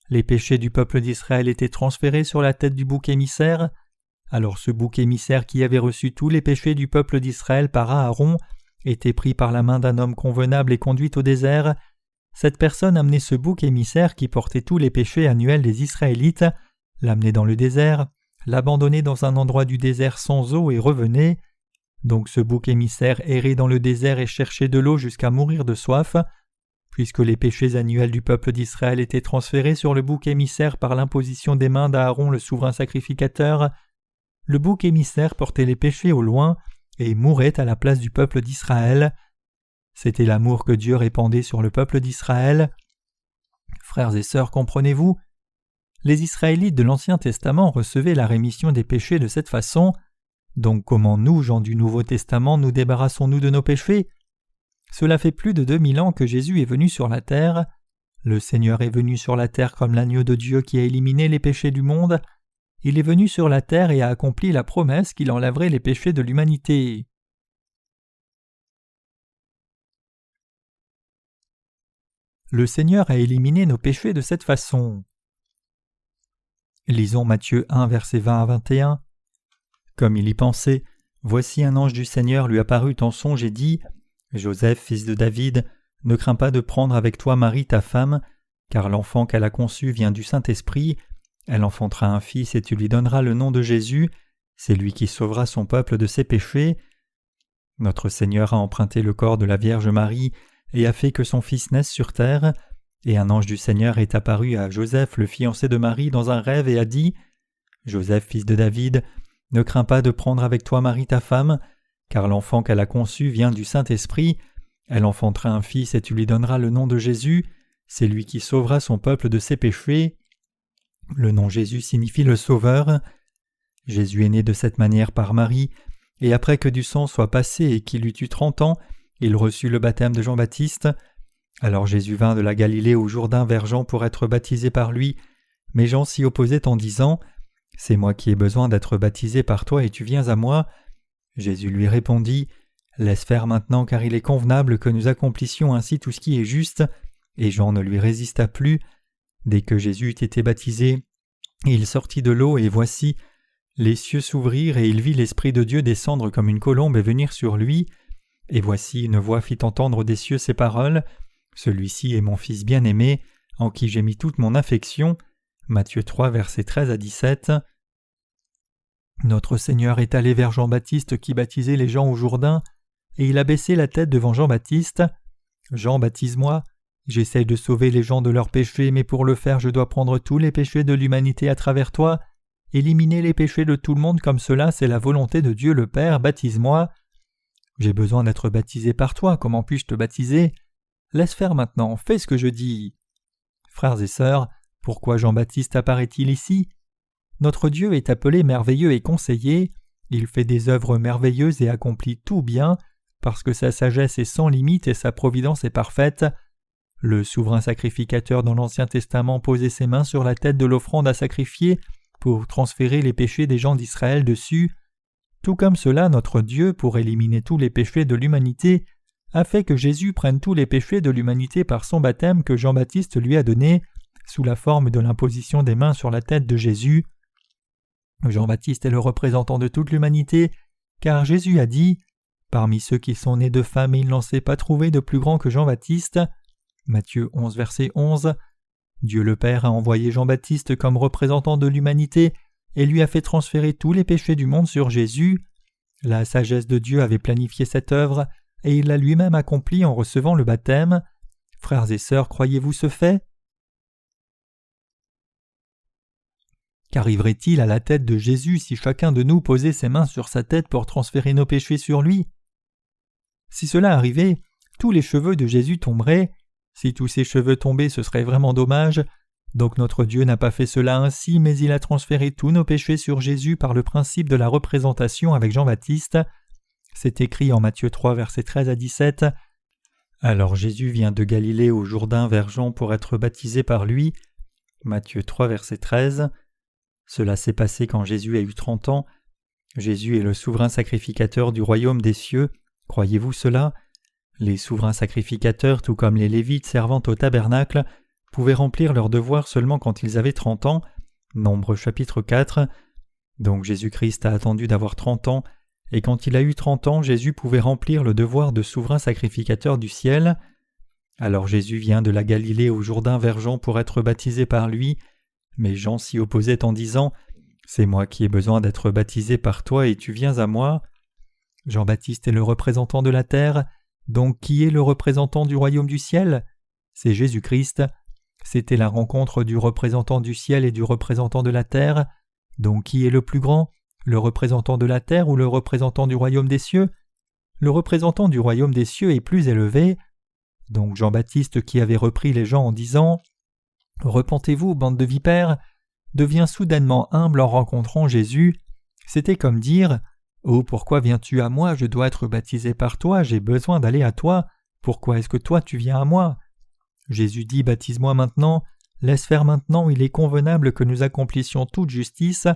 Les péchés du peuple d'Israël étaient transférés sur la tête du bouc émissaire. Alors ce bouc émissaire qui avait reçu tous les péchés du peuple d'Israël par Aaron était pris par la main d'un homme convenable et conduit au désert. Cette personne amenait ce bouc émissaire qui portait tous les péchés annuels des Israélites, l'amenait dans le désert, l'abandonnait dans un endroit du désert sans eau et revenait. Donc ce bouc émissaire errait dans le désert et cherchait de l'eau jusqu'à mourir de soif. Puisque les péchés annuels du peuple d'Israël étaient transférés sur le bouc émissaire par l'imposition des mains d'Aaron le souverain sacrificateur, le bouc émissaire portait les péchés au loin et mourait à la place du peuple d'Israël. C'était l'amour que Dieu répandait sur le peuple d'Israël. Frères et sœurs, comprenez-vous ? Les Israélites de l'Ancien Testament recevaient la rémission des péchés de cette façon. Donc comment nous, gens du Nouveau Testament, nous débarrassons-nous de nos péchés ? Cela fait plus de 2000 ans que Jésus est venu sur la terre. Le Seigneur est venu sur la terre comme l'agneau de Dieu qui a éliminé les péchés du monde. Il est venu sur la terre et a accompli la promesse qu'il enlèverait les péchés de l'humanité. Le Seigneur a éliminé nos péchés de cette façon. Lisons Matthieu 1, versets 20 à 21. Comme il y pensait, voici un ange du Seigneur lui apparut en songe et dit « Joseph, fils de David, ne crains pas de prendre avec toi Marie ta femme, car l'enfant qu'elle a conçu vient du Saint-Esprit. Elle enfantera un fils et tu lui donneras le nom de Jésus. C'est lui qui sauvera son peuple de ses péchés. » Notre Seigneur a emprunté le corps de la Vierge Marie et a fait que son fils naisse sur terre. Et un ange du Seigneur est apparu à Joseph, le fiancé de Marie, dans un rêve et a dit « Joseph, fils de David, ne crains pas de prendre avec toi Marie ta femme, car l'enfant qu'elle a conçu vient du Saint-Esprit. Elle enfantera un fils et tu lui donneras le nom de Jésus. C'est lui qui sauvera son peuple de ses péchés. » Le nom Jésus signifie le Sauveur. Jésus est né de cette manière par Marie, et après que du sang soit passé et qu'il eut eu 30 ans, il reçut le baptême de Jean-Baptiste. Alors Jésus vint de la Galilée au Jourdain vers Jean pour être baptisé par lui, mais Jean s'y opposait en disant « C'est moi qui ai besoin d'être baptisé par toi et tu viens à moi. » Jésus lui répondit « Laisse faire maintenant car il est convenable que nous accomplissions ainsi tout ce qui est juste. » Et Jean ne lui résista plus. Dès que Jésus eut été baptisé, il sortit de l'eau et voici, les cieux s'ouvrirent et il vit l'Esprit de Dieu descendre comme une colombe et venir sur lui. Et voici une voix fit entendre des cieux ces paroles. Celui-ci est mon Fils bien-aimé, en qui j'ai mis toute mon affection. Matthieu 3, versets 13 à 17. Notre Seigneur est allé vers Jean-Baptiste qui baptisait les gens au Jourdain, et il a baissé la tête devant Jean-Baptiste. « Jean, baptise-moi. J'essaie de sauver les gens de leurs péchés, mais pour le faire je dois prendre tous les péchés de l'humanité à travers toi. Éliminer les péchés de tout le monde comme cela, c'est la volonté de Dieu le Père, baptise-moi. J'ai besoin d'être baptisé par toi, comment puis-je te baptiser ? Laisse faire maintenant, fais ce que je dis. » Frères et sœurs, pourquoi Jean-Baptiste apparaît-il ici ? Notre Dieu est appelé merveilleux et conseiller, il fait des œuvres merveilleuses et accomplit tout bien, parce que sa sagesse est sans limite et sa providence est parfaite. Le souverain sacrificateur dans l'Ancien Testament posait ses mains sur la tête de l'offrande à sacrifier pour transférer les péchés des gens d'Israël dessus. Tout comme cela, notre Dieu, pour éliminer tous les péchés de l'humanité, a fait que Jésus prenne tous les péchés de l'humanité par son baptême que Jean-Baptiste lui a donné, sous la forme de l'imposition des mains sur la tête de Jésus. Jean-Baptiste est le représentant de toute l'humanité, car Jésus a dit « Parmi ceux qui sont nés de femmes, il n'en s'est pas trouvé de plus grand que Jean-Baptiste. » Matthieu 11, verset 11. Dieu le Père a envoyé Jean-Baptiste comme représentant de l'humanité et lui a fait transférer tous les péchés du monde sur Jésus. La sagesse de Dieu avait planifié cette œuvre et il l'a lui-même accomplie en recevant le baptême. Frères et sœurs, croyez-vous ce fait ? Qu'arriverait-il à la tête de Jésus si chacun de nous posait ses mains sur sa tête pour transférer nos péchés sur lui ? Si cela arrivait, tous les cheveux de Jésus tomberaient. Si tous ses cheveux tombaient, ce serait vraiment dommage. Donc notre Dieu n'a pas fait cela ainsi, mais il a transféré tous nos péchés sur Jésus par le principe de la représentation avec Jean-Baptiste. C'est écrit en Matthieu 3, versets 13 à 17. Alors Jésus vient de Galilée au Jourdain vers Jean pour être baptisé par lui. Matthieu 3, verset 13. Cela s'est passé quand Jésus a eu 30 ans. Jésus est le souverain sacrificateur du royaume des cieux. Croyez-vous cela? Les souverains sacrificateurs, tout comme les Lévites servant au tabernacle, pouvaient remplir leurs devoirs seulement quand ils avaient 30 ans. Nombre chapitre 4. Donc Jésus-Christ a attendu d'avoir 30 ans, et quand il a eu 30 ans, Jésus pouvait remplir le devoir de souverain sacrificateur du ciel. Alors Jésus vient de la Galilée au Jourdain vers Jean pour être baptisé par lui, mais Jean s'y opposait en disant « C'est moi qui ai besoin d'être baptisé par toi et tu viens à moi ». Jean-Baptiste est le représentant de la terre, donc qui est le représentant du royaume du ciel? C'est Jésus-Christ. C'était la rencontre du représentant du ciel et du représentant de la terre. Donc qui est le plus grand? Le représentant de la terre ou le représentant du royaume des cieux? Le représentant du royaume des cieux est plus élevé. Donc Jean-Baptiste, qui avait repris les gens en disant « Repentez-vous, bande de vipères », devient soudainement humble en rencontrant Jésus. C'était comme dire « Oh, pourquoi viens-tu à moi? Je dois être baptisé par toi, j'ai besoin d'aller à toi. Pourquoi est-ce que toi tu viens à moi ?» Jésus dit « Baptise-moi maintenant, laisse faire maintenant, il est convenable que nous accomplissions toute justice,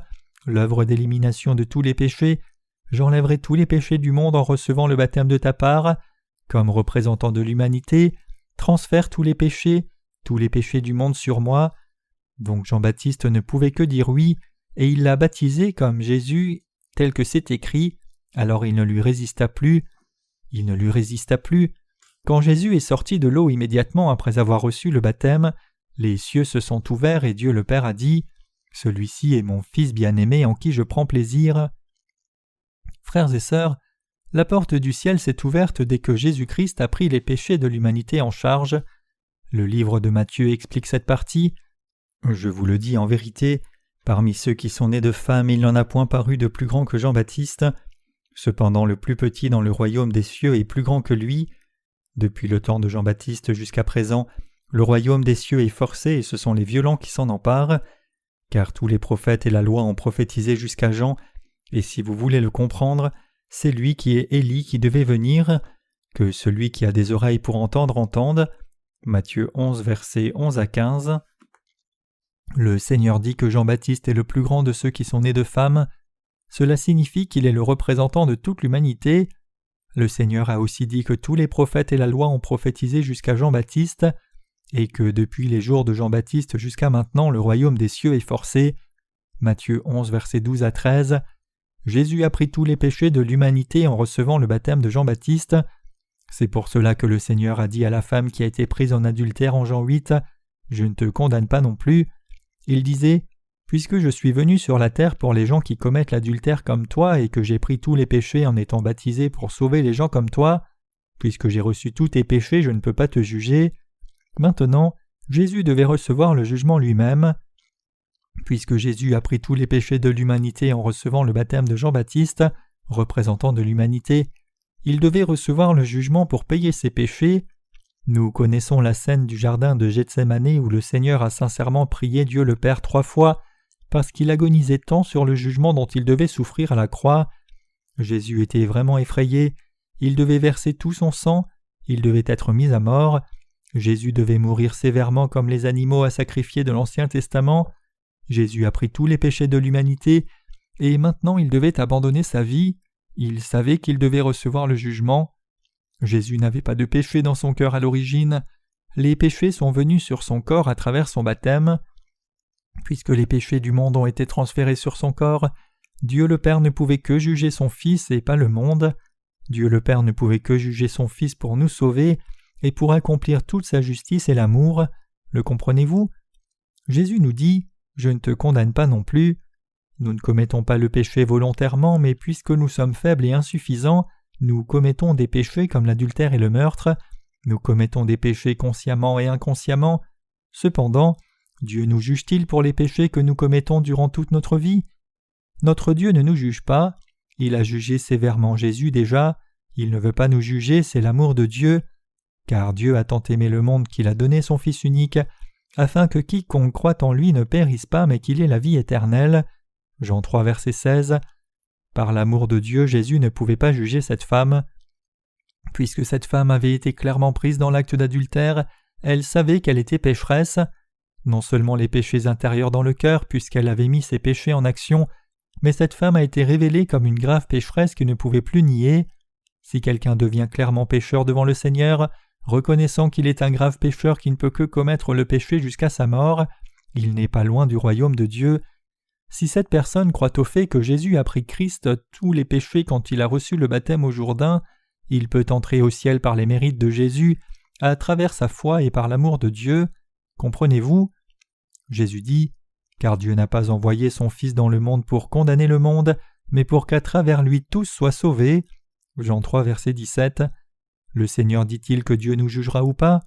l'œuvre d'élimination de tous les péchés. J'enlèverai tous les péchés du monde en recevant le baptême de ta part. Comme représentant de l'humanité, transfère tous les péchés du monde sur moi. » Donc Jean-Baptiste ne pouvait que dire oui, et il l'a baptisé comme Jésus, tel que c'est écrit, alors il ne lui résista plus. Quand Jésus est sorti de l'eau immédiatement après avoir reçu le baptême, les cieux se sont ouverts et Dieu le Père a dit « Celui-ci est mon Fils bien-aimé en qui je prends plaisir. » Frères et sœurs, la porte du ciel s'est ouverte dès que Jésus-Christ a pris les péchés de l'humanité en charge. Le livre de Matthieu explique cette partie. Je vous le dis en vérité, parmi ceux qui sont nés de femmes, il n'en a point paru de plus grand que Jean-Baptiste. Cependant le plus petit dans le royaume des cieux est plus grand que lui. Depuis le temps de Jean-Baptiste jusqu'à présent, le royaume des cieux est forcé et ce sont les violents qui s'en emparent. Car tous les prophètes et la loi ont prophétisé jusqu'à Jean, et si vous voulez le comprendre, c'est lui qui est Élie qui devait venir. Que celui qui a des oreilles pour entendre entende. Matthieu 11, versets 11 à 15. Le Seigneur dit que Jean-Baptiste est le plus grand de ceux qui sont nés de femmes. Cela signifie qu'il est le représentant de toute l'humanité. Le Seigneur a aussi dit que tous les prophètes et la loi ont prophétisé jusqu'à Jean-Baptiste, et que depuis les jours de Jean-Baptiste jusqu'à maintenant le royaume des cieux est forcé. Matthieu 11, versets 12 à 13. Jésus a pris tous les péchés de l'humanité en recevant le baptême de Jean-Baptiste. C'est pour cela que le Seigneur a dit à la femme qui a été prise en adultère en Jean 8 « Je ne te condamne pas non plus ». Il disait « Puisque je suis venu sur la terre pour les gens qui commettent l'adultère comme toi et que j'ai pris tous les péchés en étant baptisé pour sauver les gens comme toi, puisque j'ai reçu tous tes péchés, je ne peux pas te juger. » Maintenant, Jésus devait recevoir le jugement lui-même. Puisque Jésus a pris tous les péchés de l'humanité en recevant le baptême de Jean-Baptiste, représentant de l'humanité, il devait recevoir le jugement pour payer ses péchés. Nous connaissons la scène du jardin de Gethsémani où le Seigneur a sincèrement prié Dieu le Père 3 fois parce qu'il agonisait tant sur le jugement dont il devait souffrir à la croix. Jésus était vraiment effrayé, il devait verser tout son sang, il devait être mis à mort. Jésus devait mourir sévèrement comme les animaux à sacrifier de l'Ancien Testament. Jésus a pris tous les péchés de l'humanité, et maintenant il devait abandonner sa vie. Il savait qu'il devait recevoir le jugement. Jésus n'avait pas de péché dans son cœur à l'origine. Les péchés sont venus sur son corps à travers son baptême. Puisque les péchés du monde ont été transférés sur son corps, Dieu le Père ne pouvait que juger son Fils et pas le monde. Dieu le Père ne pouvait que juger son Fils pour nous sauver et pour accomplir toute sa justice et l'amour. Le comprenez-vous? Jésus nous dit « Je ne te condamne pas non plus ». Nous ne commettons pas le péché volontairement, mais puisque nous sommes faibles et insuffisants, nous commettons des péchés comme l'adultère et le meurtre, nous commettons des péchés consciemment et inconsciemment. Cependant, Dieu nous juge-t-il pour les péchés que nous commettons durant toute notre vie? Notre Dieu ne nous juge pas. Il a jugé sévèrement Jésus déjà. Il ne veut pas nous juger, c'est l'amour de Dieu. Car Dieu a tant aimé le monde qu'il a donné son Fils unique, afin que quiconque croit en lui ne périsse pas mais qu'il ait la vie éternelle. Jean 3, verset 16. Par l'amour de Dieu, Jésus ne pouvait pas juger cette femme. Puisque cette femme avait été clairement prise dans l'acte d'adultère, elle savait qu'elle était pécheresse. Non seulement les péchés intérieurs dans le cœur, puisqu'elle avait mis ses péchés en action, mais cette femme a été révélée comme une grave pécheresse qui ne pouvait plus nier. Si quelqu'un devient clairement pécheur devant le Seigneur, reconnaissant qu'il est un grave pécheur qui ne peut que commettre le péché jusqu'à sa mort, il n'est pas loin du royaume de Dieu. Si cette personne croit au fait que Jésus a pris Christ tous les péchés quand il a reçu le baptême au Jourdain, il peut entrer au ciel par les mérites de Jésus, à travers sa foi et par l'amour de Dieu. Comprenez-vous? Jésus dit « Car Dieu n'a pas envoyé son Fils dans le monde pour condamner le monde, mais pour qu'à travers lui tous soient sauvés. » Jean 3, verset 17. Le Seigneur dit-il que Dieu nous jugera ou pas?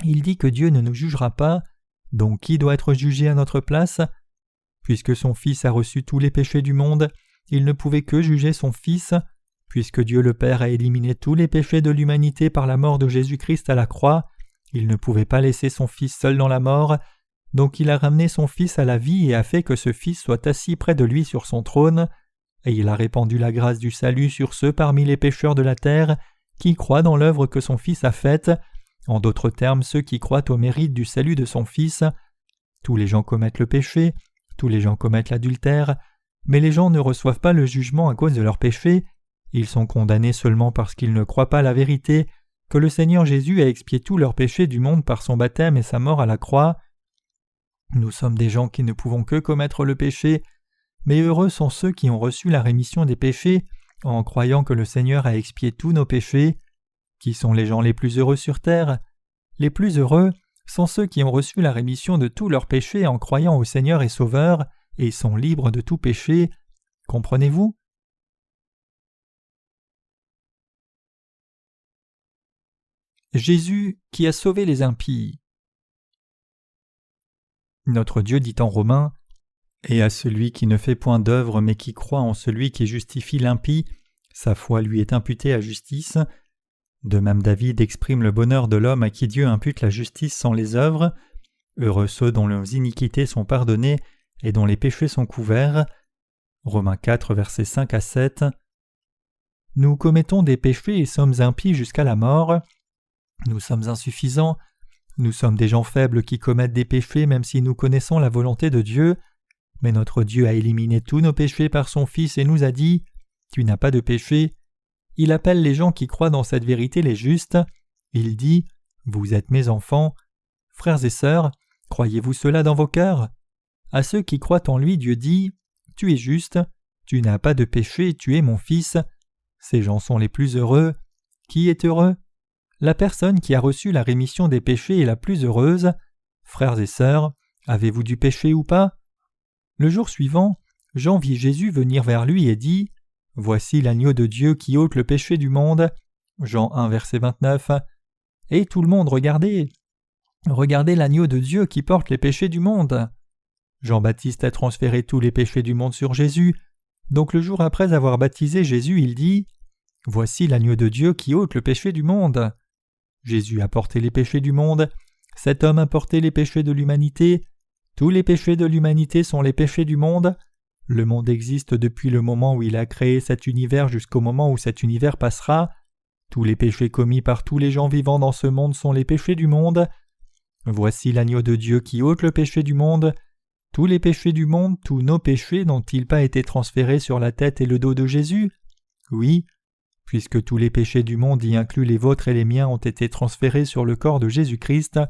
Il dit que Dieu ne nous jugera pas. Donc qui doit être jugé à notre place? Puisque son Fils a reçu tous les péchés du monde, il ne pouvait que juger son Fils. Puisque Dieu le Père a éliminé tous les péchés de l'humanité par la mort de Jésus-Christ à la croix, il ne pouvait pas laisser son Fils seul dans la mort, donc il a ramené son Fils à la vie et a fait que ce Fils soit assis près de lui sur son trône, et il a répandu la grâce du salut sur ceux parmi les pécheurs de la terre qui croient dans l'œuvre que son Fils a faite, en d'autres termes ceux qui croient au mérite du salut de son Fils. Tous les gens commettent le péché, tous les gens commettent l'adultère, mais les gens ne reçoivent pas le jugement à cause de leurs péchés. Ils sont condamnés seulement parce qu'ils ne croient pas la vérité, que le Seigneur Jésus a expié tous leurs péchés du monde par son baptême et sa mort à la croix. Nous sommes des gens qui ne pouvons que commettre le péché, mais heureux sont ceux qui ont reçu la rémission des péchés en croyant que le Seigneur a expié tous nos péchés. Qui sont les gens les plus heureux sur terre? Les plus heureux sont ceux qui ont reçu la rémission de tous leurs péchés en croyant au Seigneur et Sauveur, et sont libres de tout péché. Comprenez-vous? Jésus qui a sauvé les impies. Notre Dieu dit en Romains « Et à celui qui ne fait point d'œuvre mais qui croit en celui qui justifie l'impie, sa foi lui est imputée à justice. » De même David exprime le bonheur de l'homme à qui Dieu impute la justice sans les œuvres. Heureux ceux dont leurs iniquités sont pardonnées et dont les péchés sont couverts. Romains 4, versets 5 à 7. Nous commettons des péchés et sommes impies jusqu'à la mort. Nous sommes insuffisants. Nous sommes des gens faibles qui commettent des péchés même si nous connaissons la volonté de Dieu. Mais notre Dieu a éliminé tous nos péchés par son Fils et nous a dit « Tu n'as pas de péché ». Il appelle les gens qui croient dans cette vérité les justes. Il dit « Vous êtes mes enfants ». Frères et sœurs, croyez-vous cela dans vos cœurs? À ceux qui croient en lui, Dieu dit « Tu es juste, tu n'as pas de péché, tu es mon Fils ». Ces gens sont les plus heureux. Qui est heureux? La personne qui a reçu la rémission des péchés est la plus heureuse. Frères et sœurs, avez-vous du péché ou pas? Le jour suivant, Jean vit Jésus venir vers lui et dit « Voici l'agneau de Dieu qui ôte le péché du monde. » Jean 1, verset 29. Et tout le monde, regardez l'agneau de Dieu qui porte les péchés du monde. Jean-Baptiste a transféré tous les péchés du monde sur Jésus. Donc le jour après avoir baptisé Jésus, il dit « Voici l'agneau de Dieu qui ôte le péché du monde. » Jésus a porté les péchés du monde. Cet homme a porté les péchés de l'humanité. Tous les péchés de l'humanité sont les péchés du monde. Le monde existe depuis le moment où il a créé cet univers jusqu'au moment où cet univers passera. Tous les péchés commis par tous les gens vivants dans ce monde sont les péchés du monde. Voici l'agneau de Dieu qui ôte le péché du monde. Tous les péchés du monde, tous nos péchés n'ont-ils pas été transférés sur la tête et le dos de Jésus? Oui. Puisque tous les péchés du monde, y inclus les vôtres et les miens, ont été transférés sur le corps de Jésus-Christ,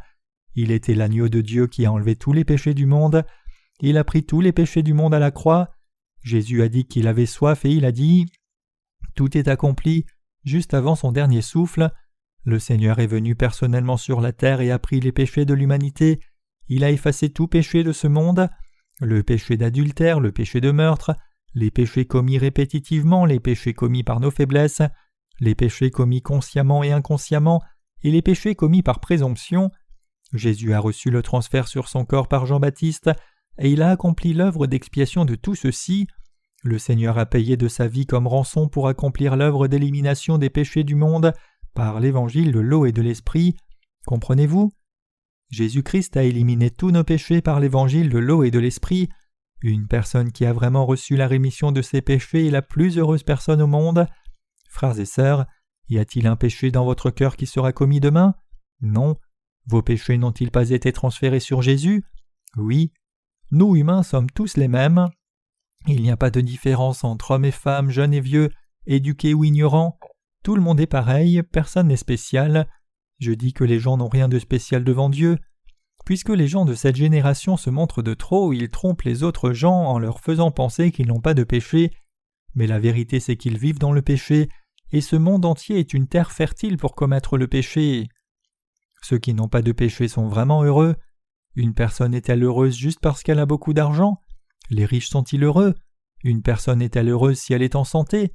il était l'agneau de Dieu qui a enlevé tous les péchés du monde. Il a pris tous les péchés du monde à la croix. Jésus a dit qu'il avait soif et il a dit « Tout est accompli » juste avant son dernier souffle. Le Seigneur est venu personnellement sur la terre et a pris les péchés de l'humanité. Il a effacé tout péché de ce monde, le péché d'adultère, le péché de meurtre, les péchés commis répétitivement, les péchés commis par nos faiblesses, les péchés commis consciemment et inconsciemment, et les péchés commis par présomption. Jésus a reçu le transfert sur son corps par Jean-Baptiste, et il a accompli l'œuvre d'expiation de tout ceci. Le Seigneur a payé de sa vie comme rançon pour accomplir l'œuvre d'élimination des péchés du monde par l'évangile de l'eau et de l'esprit. Comprenez-vous ? Jésus-Christ a éliminé tous nos péchés par l'évangile de l'eau et de l'esprit. Une personne qui a vraiment reçu la rémission de ses péchés est la plus heureuse personne au monde. Frères et sœurs, y a-t-il un péché dans votre cœur qui sera commis demain ? Non. Vos péchés n'ont-ils pas été transférés sur Jésus ? Oui. Nous, humains, sommes tous les mêmes. Il n'y a pas de différence entre hommes et femmes, jeunes et vieux, éduqués ou ignorants. Tout le monde est pareil, personne n'est spécial. Je dis que les gens n'ont rien de spécial devant Dieu. Puisque les gens de cette génération se montrent de trop, ils trompent les autres gens en leur faisant penser qu'ils n'ont pas de péché. Mais la vérité c'est qu'ils vivent dans le péché, et ce monde entier est une terre fertile pour commettre le péché. Ceux qui n'ont pas de péché sont vraiment heureux. Une personne est-elle heureuse juste parce qu'elle a beaucoup d'argent ? Les riches sont-ils heureux ? Une personne est-elle heureuse si elle est en santé ?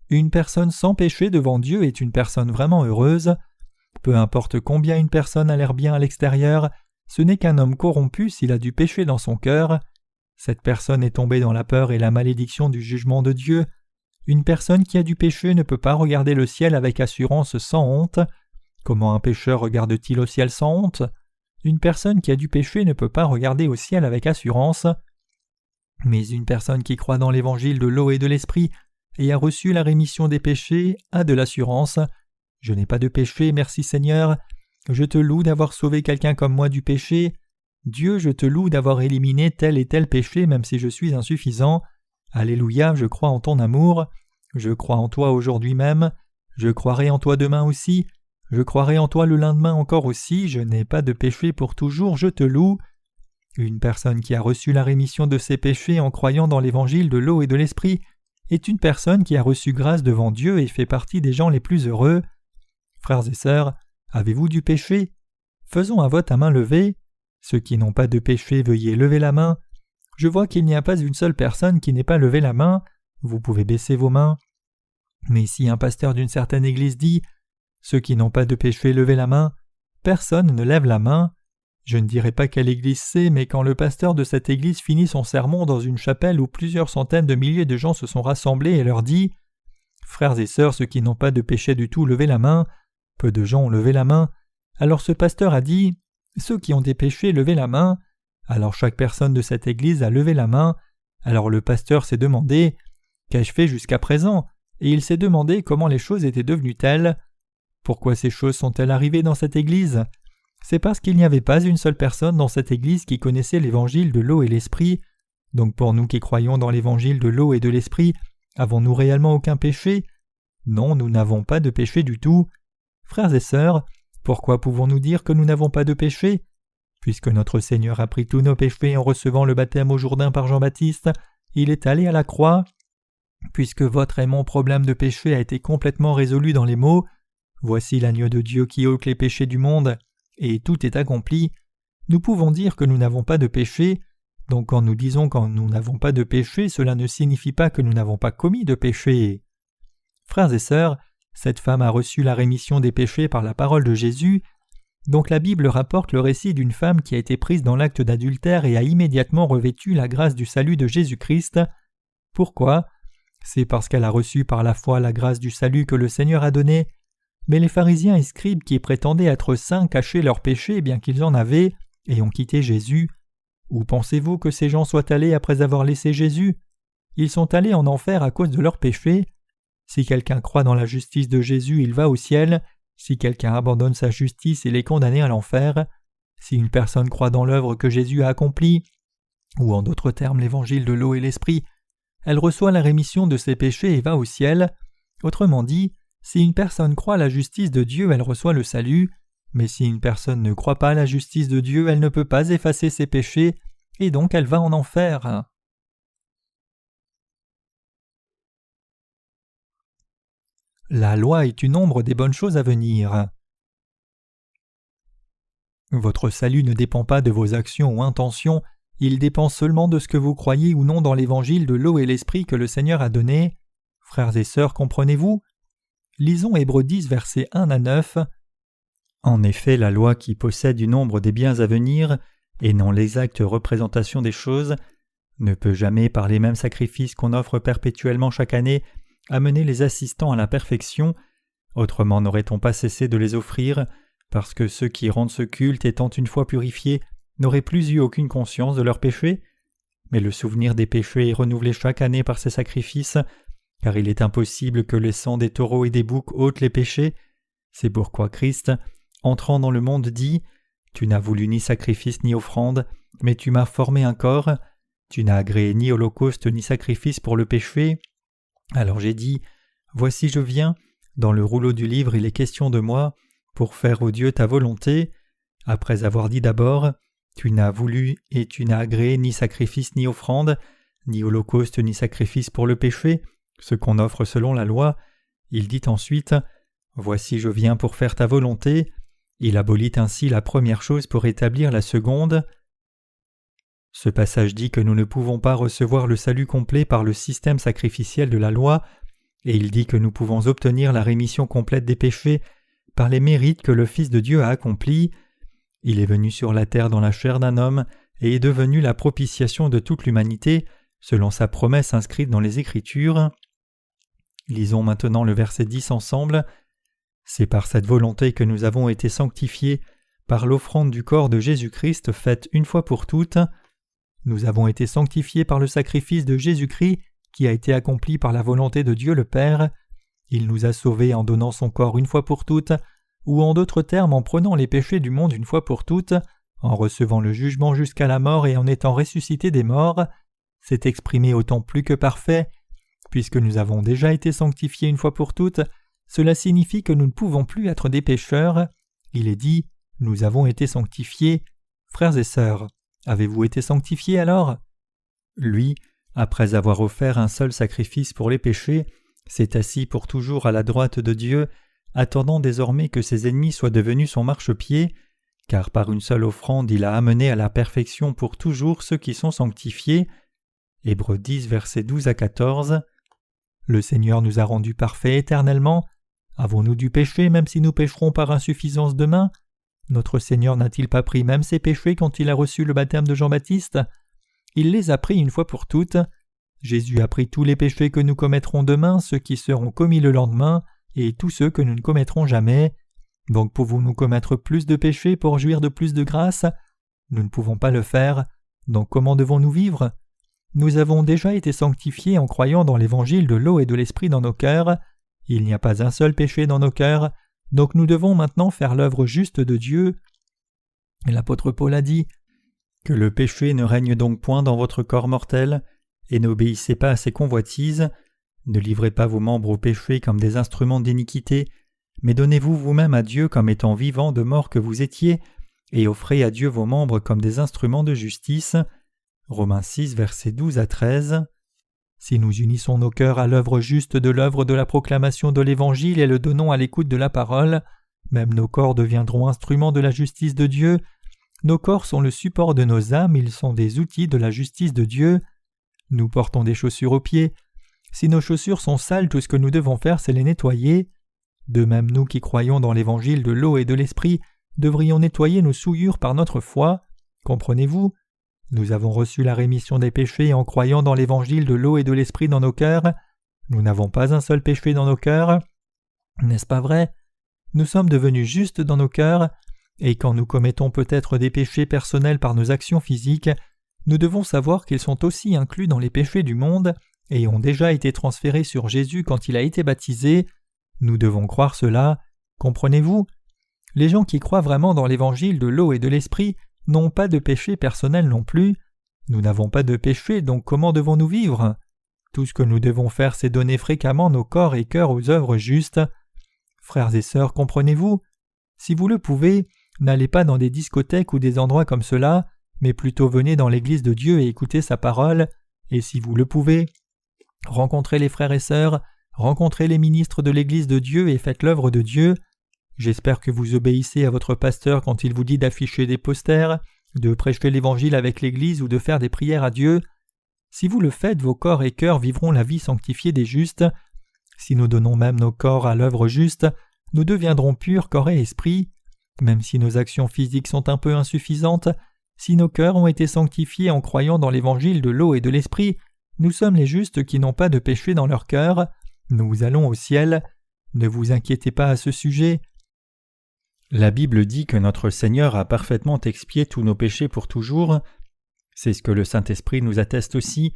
Une personne sans péché devant Dieu est une personne vraiment heureuse. Peu importe combien une personne a l'air bien à l'extérieur, ce n'est qu'un homme corrompu s'il a du péché dans son cœur. Cette personne est tombée dans la peur et la malédiction du jugement de Dieu. Une personne qui a du péché ne peut pas regarder le ciel avec assurance sans honte. Comment un pécheur regarde-t-il au ciel sans honte ? Une personne qui a du péché ne peut pas regarder au ciel avec assurance. Mais une personne qui croit dans l'évangile de l'eau et de l'esprit et a reçu la rémission des péchés a de l'assurance. Je n'ai pas de péché, merci Seigneur. Je te loue d'avoir sauvé quelqu'un comme moi du péché. Dieu, je te loue d'avoir éliminé tel et tel péché même si je suis insuffisant. Alléluia, je crois en ton amour. Je crois en toi aujourd'hui même. Je croirai en toi demain aussi. Je croirai en toi le lendemain encore aussi. Je n'ai pas de péché pour toujours, je te loue. Une personne qui a reçu la rémission de ses péchés en croyant dans l'évangile de l'eau et de l'esprit est une personne qui a reçu grâce devant Dieu et fait partie des gens les plus heureux. Frères et sœurs, avez-vous du péché ? Faisons un vote à main levée. Ceux qui n'ont pas de péché, veuillez lever la main. Je vois qu'il n'y a pas une seule personne qui n'ait pas levé la main. Vous pouvez baisser vos mains. Mais si un pasteur d'une certaine église dit « Ceux qui n'ont pas de péché, levez la main », personne ne lève la main. Je ne dirai pas quelle église c'est, mais quand le pasteur de cette église finit son sermon dans une chapelle où plusieurs centaines de milliers de gens se sont rassemblés et leur dit « Frères et sœurs, ceux qui n'ont pas de péché du tout, levez la main », peu de gens ont levé la main. Alors ce pasteur a dit « Ceux qui ont des péchés, levez la main ». Alors chaque personne de cette église a levé la main. Alors le pasteur s'est demandé « Qu'ai-je fait jusqu'à présent ?» et il s'est demandé comment les choses étaient devenues telles. Pourquoi ces choses sont-elles arrivées dans cette église ? C'est parce qu'il n'y avait pas une seule personne dans cette église qui connaissait l'évangile de l'eau et l'esprit. Donc pour nous qui croyons dans l'évangile de l'eau et de l'esprit, avons-nous réellement aucun péché ? Non, nous n'avons pas de péché du tout. Frères et sœurs, pourquoi pouvons-nous dire que nous n'avons pas de péché ? Puisque notre Seigneur a pris tous nos péchés en recevant le baptême au Jourdain par Jean-Baptiste, il est allé à la croix. Puisque votre et mon problème de péché a été complètement résolu dans les mots « Voici l'agneau de Dieu qui ôte les péchés du monde » et tout est accompli, nous pouvons dire que nous n'avons pas de péché. Donc quand nous disons que nous n'avons pas de péché, cela ne signifie pas que nous n'avons pas commis de péché. Frères et sœurs, cette femme a reçu la rémission des péchés par la parole de Jésus. Donc la Bible rapporte le récit d'une femme qui a été prise dans l'acte d'adultère et a immédiatement revêtu la grâce du salut de Jésus-Christ. Pourquoi ? C'est parce qu'elle a reçu par la foi la grâce du salut que le Seigneur a donné. Mais les pharisiens et scribes qui prétendaient être saints cachaient leurs péchés bien qu'ils en avaient et ont quitté Jésus. Où pensez-vous que ces gens soient allés après avoir laissé Jésus ? Ils sont allés en enfer à cause de leurs péchés. Si quelqu'un croit dans la justice de Jésus, il va au ciel. Si quelqu'un abandonne sa justice, il est condamné à l'enfer. Si une personne croit dans l'œuvre que Jésus a accomplie, ou en d'autres termes l'évangile de l'eau et l'esprit, elle reçoit la rémission de ses péchés et va au ciel. Autrement dit, si une personne croit à la justice de Dieu, elle reçoit le salut, mais si une personne ne croit pas à la justice de Dieu, elle ne peut pas effacer ses péchés, et donc elle va en enfer. La loi est une ombre des bonnes choses à venir. Votre salut ne dépend pas de vos actions ou intentions, il dépend seulement de ce que vous croyez ou non dans l'évangile de l'eau et l'esprit que le Seigneur a donné. Frères et sœurs, comprenez-vous ? Lisons Hébreux 10, versets 1 à 9. En effet, la loi qui possède une ombre des biens à venir, et non l'exacte représentation des choses, ne peut jamais, par les mêmes sacrifices qu'on offre perpétuellement chaque année, amener les assistants à la perfection, autrement n'aurait-on pas cessé de les offrir, parce que ceux qui rendent ce culte étant une fois purifiés n'auraient plus eu aucune conscience de leurs péchés. Mais le souvenir des péchés est renouvelé chaque année par ces sacrifices, car il est impossible que le sang des taureaux et des boucs ôte les péchés. C'est pourquoi Christ, entrant dans le monde, dit « Tu n'as voulu ni sacrifice ni offrande, mais tu m'as formé un corps. Tu n'as agréé ni holocauste ni sacrifice pour le péché. Alors j'ai dit « Voici je viens, dans le rouleau du livre il est question de moi, pour faire ô Dieu ta volonté. » Après avoir dit d'abord « Tu n'as voulu et tu n'as agréé ni sacrifice ni offrande, ni holocauste ni sacrifice pour le péché, ce qu'on offre selon la loi, il dit ensuite « Voici je viens pour faire ta volonté ». Il abolit ainsi la première chose pour établir la seconde. Ce passage dit que nous ne pouvons pas recevoir le salut complet par le système sacrificiel de la loi, et il dit que nous pouvons obtenir la rémission complète des péchés par les mérites que le Fils de Dieu a accomplis. Il est venu sur la terre dans la chair d'un homme et est devenu la propitiation de toute l'humanité, selon sa promesse inscrite dans les Écritures. Lisons maintenant le verset 10 ensemble. « C'est par cette volonté que nous avons été sanctifiés par l'offrande du corps de Jésus-Christ faite une fois pour toutes. Nous avons été sanctifiés par le sacrifice de Jésus-Christ qui a été accompli par la volonté de Dieu le Père. Il nous a sauvés en donnant son corps une fois pour toutes, ou en d'autres termes en prenant les péchés du monde une fois pour toutes, en recevant le jugement jusqu'à la mort et en étant ressuscité des morts. C'est exprimé autant plus que parfait. Puisque nous avons déjà été sanctifiés une fois pour toutes, cela signifie que nous ne pouvons plus être des pécheurs. Il est dit « Nous avons été sanctifiés ». Frères et sœurs, avez-vous été sanctifiés alors ? Lui, après avoir offert un seul sacrifice pour les péchés, s'est assis pour toujours à la droite de Dieu, attendant désormais que ses ennemis soient devenus son marchepied, car par une seule offrande il a amené à la perfection pour toujours ceux qui sont sanctifiés. Hébreux 10, versets 12 à 14. Le Seigneur nous a rendus parfaits éternellement. Avons-nous du péché même si nous pécherons par insuffisance de main ? Notre Seigneur n'a-t-il pas pris même ses péchés quand il a reçu le baptême de Jean-Baptiste ? Il les a pris une fois pour toutes. Jésus a pris tous les péchés que nous commettrons demain, ceux qui seront commis le lendemain, et tous ceux que nous ne commettrons jamais. Donc pouvons-nous commettre plus de péchés pour jouir de plus de grâce ? Nous ne pouvons pas le faire. Donc comment devons-nous vivre ? Nous avons déjà été sanctifiés en croyant dans l'évangile de l'eau et de l'esprit dans nos cœurs. Il n'y a pas un seul péché dans nos cœurs, donc nous devons maintenant faire l'œuvre juste de Dieu. L'apôtre Paul a dit « Que le péché ne règne donc point dans votre corps mortel, et n'obéissez pas à ses convoitises. Ne livrez pas vos membres au péché comme des instruments d'iniquité, mais donnez-vous vous-même à Dieu comme étant vivants de mort que vous étiez, et offrez à Dieu vos membres comme des instruments de justice. » Romains 6, versets 12 à 13. Si nous unissons nos cœurs à l'œuvre juste de l'œuvre de la proclamation de l'Évangile et le donnons à l'écoute de la parole, même nos corps deviendront instruments de la justice de Dieu. Nos corps sont le support de nos âmes, ils sont des outils de la justice de Dieu. Nous portons des chaussures aux pieds. Si nos chaussures sont sales, tout ce que nous devons faire, c'est les nettoyer. De même, nous qui croyons dans l'Évangile de l'eau et de l'Esprit, devrions nettoyer nos souillures par notre foi. Comprenez-vous ? Nous avons reçu la rémission des péchés en croyant dans l'évangile de l'eau et de l'esprit dans nos cœurs. Nous n'avons pas un seul péché dans nos cœurs. N'est-ce pas vrai ? Nous sommes devenus justes dans nos cœurs, et quand nous commettons peut-être des péchés personnels par nos actions physiques, nous devons savoir qu'ils sont aussi inclus dans les péchés du monde et ont déjà été transférés sur Jésus quand il a été baptisé. Nous devons croire cela. Comprenez-vous ? Les gens qui croient vraiment dans l'évangile de l'eau et de l'esprit n'ont pas de péché personnel non plus. Nous n'avons pas de péché, donc comment devons-nous vivre ? Tout ce que nous devons faire, c'est donner fréquemment nos corps et cœurs aux œuvres justes. Frères et sœurs, comprenez-vous ? Si vous le pouvez, n'allez pas dans des discothèques ou des endroits comme cela, mais plutôt venez dans l'église de Dieu et écoutez sa parole, et si vous le pouvez, rencontrez les frères et sœurs, rencontrez les ministres de l'église de Dieu et faites l'œuvre de Dieu. J'espère que vous obéissez à votre pasteur quand il vous dit d'afficher des posters, de prêcher l'Évangile avec l'Église ou de faire des prières à Dieu. Si vous le faites, vos corps et cœurs vivront la vie sanctifiée des justes. Si nous donnons même nos corps à l'œuvre juste, nous deviendrons purs corps et esprit. Même si nos actions physiques sont un peu insuffisantes, si nos cœurs ont été sanctifiés en croyant dans l'Évangile de l'eau et de l'Esprit, nous sommes les justes qui n'ont pas de péché dans leur cœur. Nous allons au ciel. Ne vous inquiétez pas à ce sujet. La Bible dit que notre Seigneur a parfaitement expié tous nos péchés pour toujours. C'est ce que le Saint-Esprit nous atteste aussi,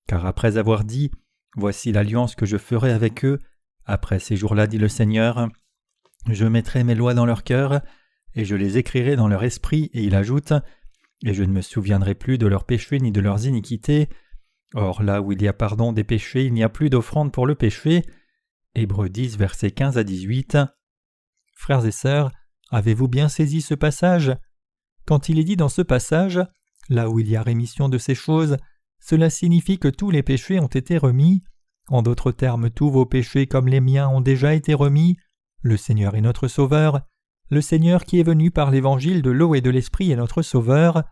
car après avoir dit « Voici l'alliance que je ferai avec eux, après ces jours-là, dit le Seigneur, je mettrai mes lois dans leur cœur, et je les écrirai dans leur esprit, et il ajoute « Et je ne me souviendrai plus de leurs péchés ni de leurs iniquités. Or là où il y a pardon des péchés, il n'y a plus d'offrande pour le péché. » Hébreux 10, versets 15 à 18. Frères et sœurs, avez-vous bien saisi ce passage? Quand il est dit dans ce passage « Là où il y a rémission de ces choses », cela signifie que tous les péchés ont été remis. En d'autres termes, tous vos péchés comme les miens ont déjà été remis. Le Seigneur est notre Sauveur. Le Seigneur qui est venu par l'évangile de l'eau et de l'esprit est notre Sauveur.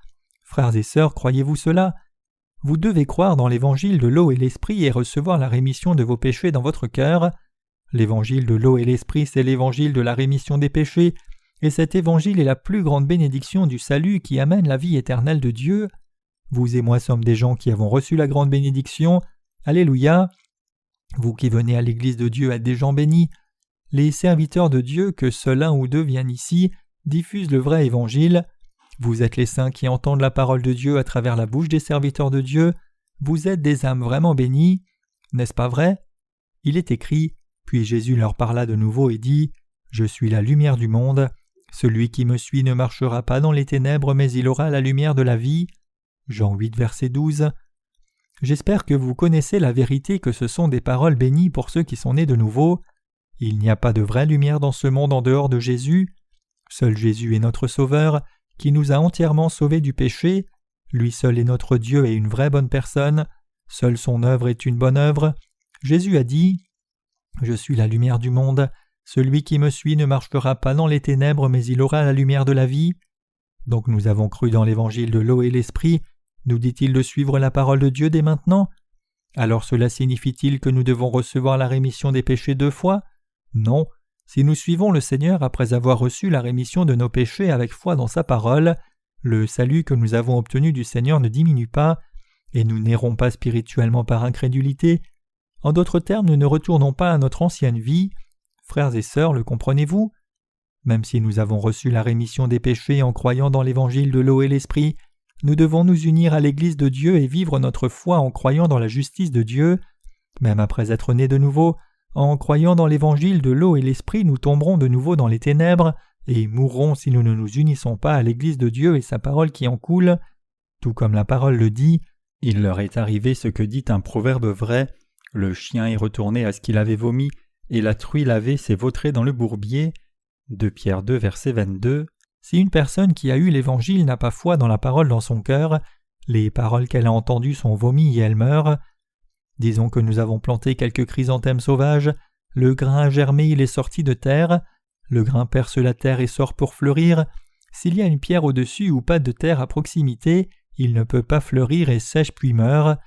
Frères et sœurs, croyez-vous cela? Vous devez croire dans l'évangile de l'eau et l'esprit et recevoir la rémission de vos péchés dans votre cœur. L'évangile de l'eau et l'esprit, c'est l'évangile de la rémission des péchés, et cet évangile est la plus grande bénédiction du salut qui amène la vie éternelle de Dieu. Vous et moi sommes des gens qui avons reçu la grande bénédiction. Alléluia! Vous qui venez à l'église de Dieu êtes des gens bénis. Les serviteurs de Dieu, que seul un ou deux viennent ici, diffusent le vrai évangile. Vous êtes les saints qui entendent la parole de Dieu à travers la bouche des serviteurs de Dieu. Vous êtes des âmes vraiment bénies. N'est-ce pas vrai? Il est écrit, puis Jésus leur parla de nouveau et dit « Je suis la lumière du monde. Celui qui me suit ne marchera pas dans les ténèbres, mais il aura la lumière de la vie. » Jean 8, verset 12. J'espère que vous connaissez la vérité que ce sont des paroles bénies pour ceux qui sont nés de nouveau. Il n'y a pas de vraie lumière dans ce monde en dehors de Jésus. Seul Jésus est notre Sauveur, qui nous a entièrement sauvés du péché. Lui seul est notre Dieu et une vraie bonne personne. Seule son œuvre est une bonne œuvre. Jésus a dit « Je suis la lumière du monde. Celui qui me suit ne marchera pas dans les ténèbres, mais il aura la lumière de la vie. » Donc nous avons cru dans l'évangile de l'eau et l'esprit. Nous dit-il de suivre la parole de Dieu dès maintenant? Alors cela signifie-t-il que nous devons recevoir la rémission des péchés 2 fois? Non. Si nous suivons le Seigneur après avoir reçu la rémission de nos péchés avec foi dans sa parole, le salut que nous avons obtenu du Seigneur ne diminue pas, et nous n'errons pas spirituellement par incrédulité. En d'autres termes, nous ne retournons pas à notre ancienne vie. Frères et sœurs, le comprenez-vous? Même si nous avons reçu la rémission des péchés en croyant dans l'évangile de l'eau et l'esprit, nous devons nous unir à l'Église de Dieu et vivre notre foi en croyant dans la justice de Dieu. Même après être nés de nouveau, en croyant dans l'évangile de l'eau et l'esprit, nous tomberons de nouveau dans les ténèbres et mourrons si nous ne nous unissons pas à l'Église de Dieu et sa parole qui en coule. Tout comme la parole le dit, il leur est arrivé ce que dit un proverbe vrai, le chien est retourné à ce qu'il avait vomi, et la truie lavée s'est vautrée dans le bourbier. 2 Pierre 2, verset 22. Si une personne qui a eu l'Évangile n'a pas foi dans la parole dans son cœur, les paroles qu'elle a entendues sont vomies et elle meurt. Disons que nous avons planté quelques chrysanthèmes sauvages, le grain a germé, il est sorti de terre, le grain perce la terre et sort pour fleurir. S'il y a une pierre au-dessus ou pas de terre à proximité, il ne peut pas fleurir et sèche puis meurt.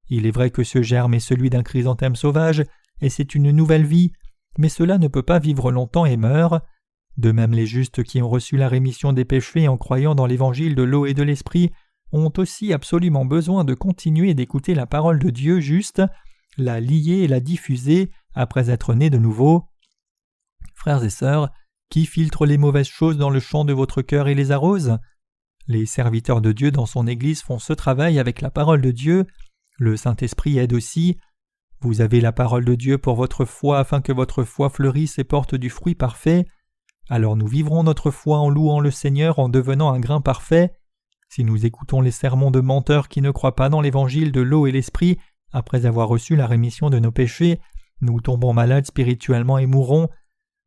Il est vrai que ce germe est celui d'un chrysanthème sauvage, et c'est une nouvelle vie, mais cela ne peut pas vivre longtemps et meurt. De même, les justes qui ont reçu la rémission des péchés en croyant dans l'évangile de l'eau et de l'esprit ont aussi absolument besoin de continuer d'écouter la parole de Dieu juste, la lier et la diffuser après être nés de nouveau. Frères et sœurs, qui filtre les mauvaises choses dans le champ de votre cœur et les arrose? Les serviteurs de Dieu dans son Église font ce travail avec la parole de Dieu. Le Saint-Esprit aide aussi. Vous avez la parole de Dieu pour votre foi afin que votre foi fleurisse et porte du fruit parfait. Alors nous vivrons notre foi en louant le Seigneur en devenant un grain parfait. Si nous écoutons les sermons de menteurs qui ne croient pas dans l'évangile de l'eau et l'esprit, après avoir reçu la rémission de nos péchés, nous tombons malades spirituellement et mourrons.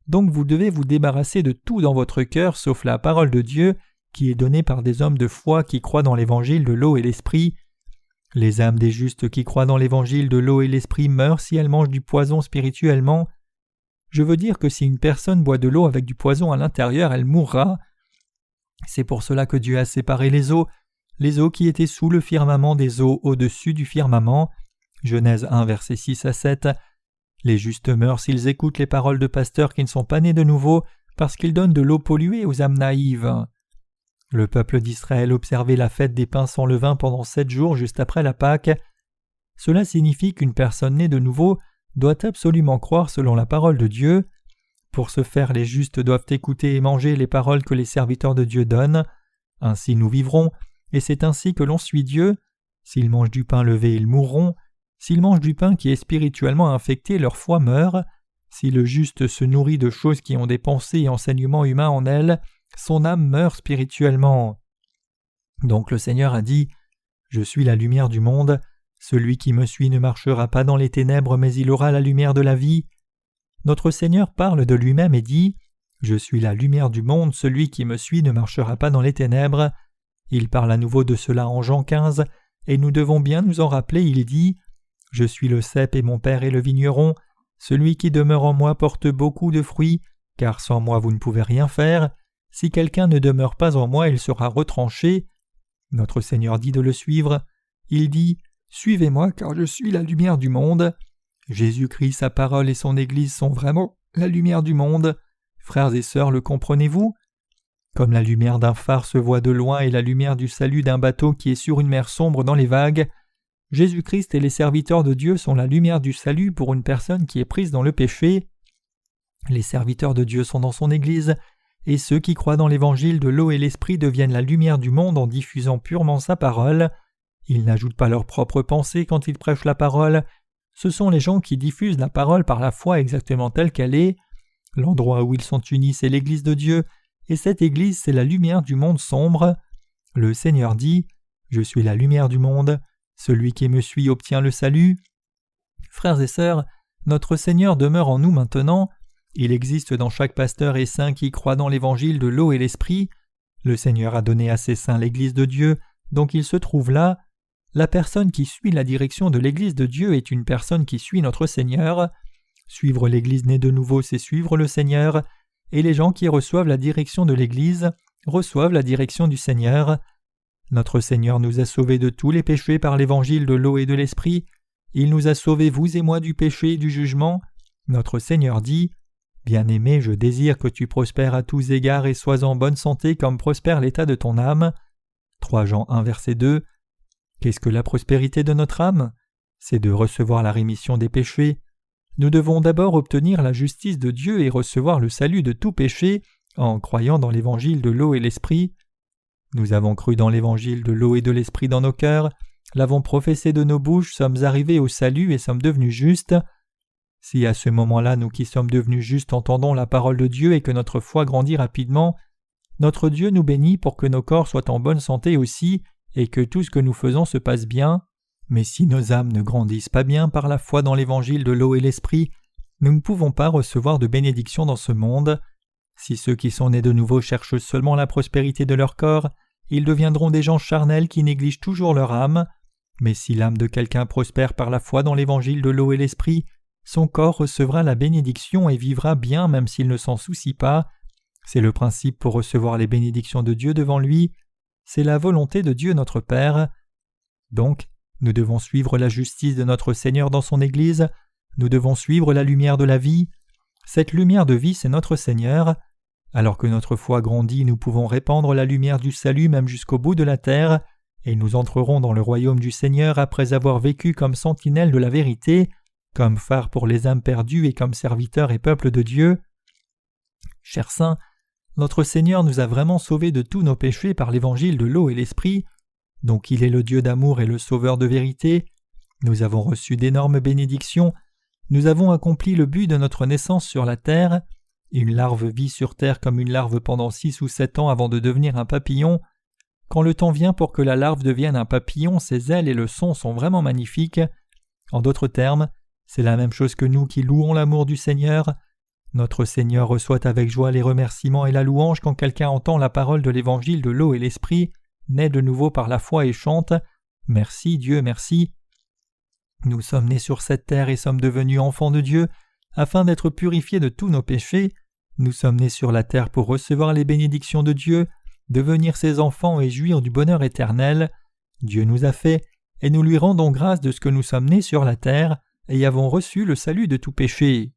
Donc vous devez vous débarrasser de tout dans votre cœur sauf la parole de Dieu qui est donnée par des hommes de foi qui croient dans l'évangile de l'eau et l'esprit. Les âmes des justes qui croient dans l'évangile de l'eau et l'esprit meurent si elles mangent du poison spirituellement. Je veux dire que si une personne boit de l'eau avec du poison à l'intérieur, elle mourra. C'est pour cela que Dieu a séparé les eaux qui étaient sous le firmament des eaux au-dessus du firmament. Genèse 1, versets 6 à 7. Les justes meurent s'ils écoutent les paroles de pasteurs qui ne sont pas nés de nouveau parce qu'ils donnent de l'eau polluée aux âmes naïves. Le peuple d'Israël observait la fête des pains sans levain pendant 7 jours juste après la Pâque. Cela signifie qu'une personne née de nouveau doit absolument croire selon la parole de Dieu. Pour ce faire, les justes doivent écouter et manger les paroles que les serviteurs de Dieu donnent. Ainsi nous vivrons, et c'est ainsi que l'on suit Dieu. S'ils mangent du pain levé, ils mourront. S'ils mangent du pain qui est spirituellement infecté, leur foi meurt. Si le juste se nourrit de choses qui ont des pensées et enseignements humains en elles, son âme meurt spirituellement. Donc le Seigneur a dit « Je suis la lumière du monde. Celui qui me suit ne marchera pas dans les ténèbres, mais il aura la lumière de la vie. » Notre Seigneur parle de lui-même et dit « Je suis la lumière du monde, celui qui me suit ne marchera pas dans les ténèbres. » Il parle à nouveau de cela en Jean 15, et nous devons bien nous en rappeler, il dit « Je suis le cep et mon Père est le vigneron. Celui qui demeure en moi porte beaucoup de fruits, car sans moi vous ne pouvez rien faire. Si quelqu'un ne demeure pas en moi, il sera retranché. » Notre Seigneur dit de le suivre. Il dit « Suivez-moi, car je suis la lumière du monde. » Jésus-Christ, sa parole et son Église sont vraiment la lumière du monde. Frères et sœurs, le comprenez-vous ? Comme la lumière d'un phare se voit de loin et la lumière du salut d'un bateau qui est sur une mer sombre dans les vagues, Jésus-Christ et les serviteurs de Dieu sont la lumière du salut pour une personne qui est prise dans le péché. Les serviteurs de Dieu sont dans son Église, et ceux qui croient dans l'évangile de l'eau et l'esprit deviennent la lumière du monde en diffusant purement sa parole. Ils n'ajoutent pas leurs propres pensées quand ils prêchent la parole. Ce sont les gens qui diffusent la parole par la foi exactement telle qu'elle est. L'endroit où ils sont unis, c'est l'Église de Dieu, et cette Église, c'est la lumière du monde sombre. Le Seigneur dit « Je suis la lumière du monde. Celui qui me suit obtient le salut. » Frères et sœurs, notre Seigneur demeure en nous maintenant. Il existe dans chaque pasteur et saint qui croit dans l'évangile de l'eau et l'esprit. Le Seigneur a donné à ses saints l'Église de Dieu, donc il se trouve là. La personne qui suit la direction de l'Église de Dieu est une personne qui suit notre Seigneur. Suivre l'Église née de nouveau, c'est suivre le Seigneur, et les gens qui reçoivent la direction de l'Église reçoivent la direction du Seigneur. Notre Seigneur nous a sauvés de tous les péchés par l'évangile de l'eau et de l'esprit. Il nous a sauvés, vous et moi, du péché et du jugement. Notre Seigneur dit « Bien-aimé, je désire que tu prospères à tous égards et sois en bonne santé comme prospère l'état de ton âme. » 3 Jean 1, verset 2. Qu'est-ce que la prospérité de notre âme ? C'est de recevoir la rémission des péchés. Nous devons d'abord obtenir la justice de Dieu et recevoir le salut de tout péché en croyant dans l'évangile de l'eau et l'esprit. Nous avons cru dans l'évangile de l'eau et de l'esprit dans nos cœurs, l'avons professé de nos bouches, sommes arrivés au salut et sommes devenus justes. Si à ce moment-là nous qui sommes devenus justes entendons la parole de Dieu et que notre foi grandit rapidement, notre Dieu nous bénit pour que nos corps soient en bonne santé aussi et que tout ce que nous faisons se passe bien. Mais si nos âmes ne grandissent pas bien par la foi dans l'évangile de l'eau et l'esprit, nous ne pouvons pas recevoir de bénédiction dans ce monde. Si ceux qui sont nés de nouveau cherchent seulement la prospérité de leur corps, ils deviendront des gens charnels qui négligent toujours leur âme. Mais si l'âme de quelqu'un prospère par la foi dans l'évangile de l'eau et l'esprit, son corps recevra la bénédiction et vivra bien même s'il ne s'en soucie pas. C'est le principe pour recevoir les bénédictions de Dieu devant lui. C'est la volonté de Dieu notre Père. Donc, nous devons suivre la justice de notre Seigneur dans son Église. Nous devons suivre la lumière de la vie. Cette lumière de vie, c'est notre Seigneur. Alors que notre foi grandit, nous pouvons répandre la lumière du salut même jusqu'au bout de la terre, et nous entrerons dans le royaume du Seigneur après avoir vécu comme sentinelles de la vérité, comme phare pour les âmes perdues et comme serviteurs et peuple de Dieu. Chers saints, notre Seigneur nous a vraiment sauvés de tous nos péchés par l'évangile de l'eau et l'esprit. Donc il est le Dieu d'amour et le Sauveur de vérité. Nous avons reçu d'énormes bénédictions. Nous avons accompli le but de notre naissance sur la terre. Une larve vit sur terre comme une larve pendant 6 ou 7 ans avant de devenir un papillon. Quand le temps vient pour que la larve devienne un papillon, ses ailes et le son sont vraiment magnifiques. En d'autres termes, c'est la même chose que nous qui louons l'amour du Seigneur. Notre Seigneur reçoit avec joie les remerciements et la louange quand quelqu'un entend la parole de l'évangile de l'eau et l'esprit, naît de nouveau par la foi et chante « Merci Dieu, merci ». Nous sommes nés sur cette terre et sommes devenus enfants de Dieu afin d'être purifiés de tous nos péchés. Nous sommes nés sur la terre pour recevoir les bénédictions de Dieu, devenir ses enfants et jouir du bonheur éternel. Dieu nous a fait, et nous lui rendons grâce de ce que nous sommes nés sur la terre et avons reçu le salut de tout péché.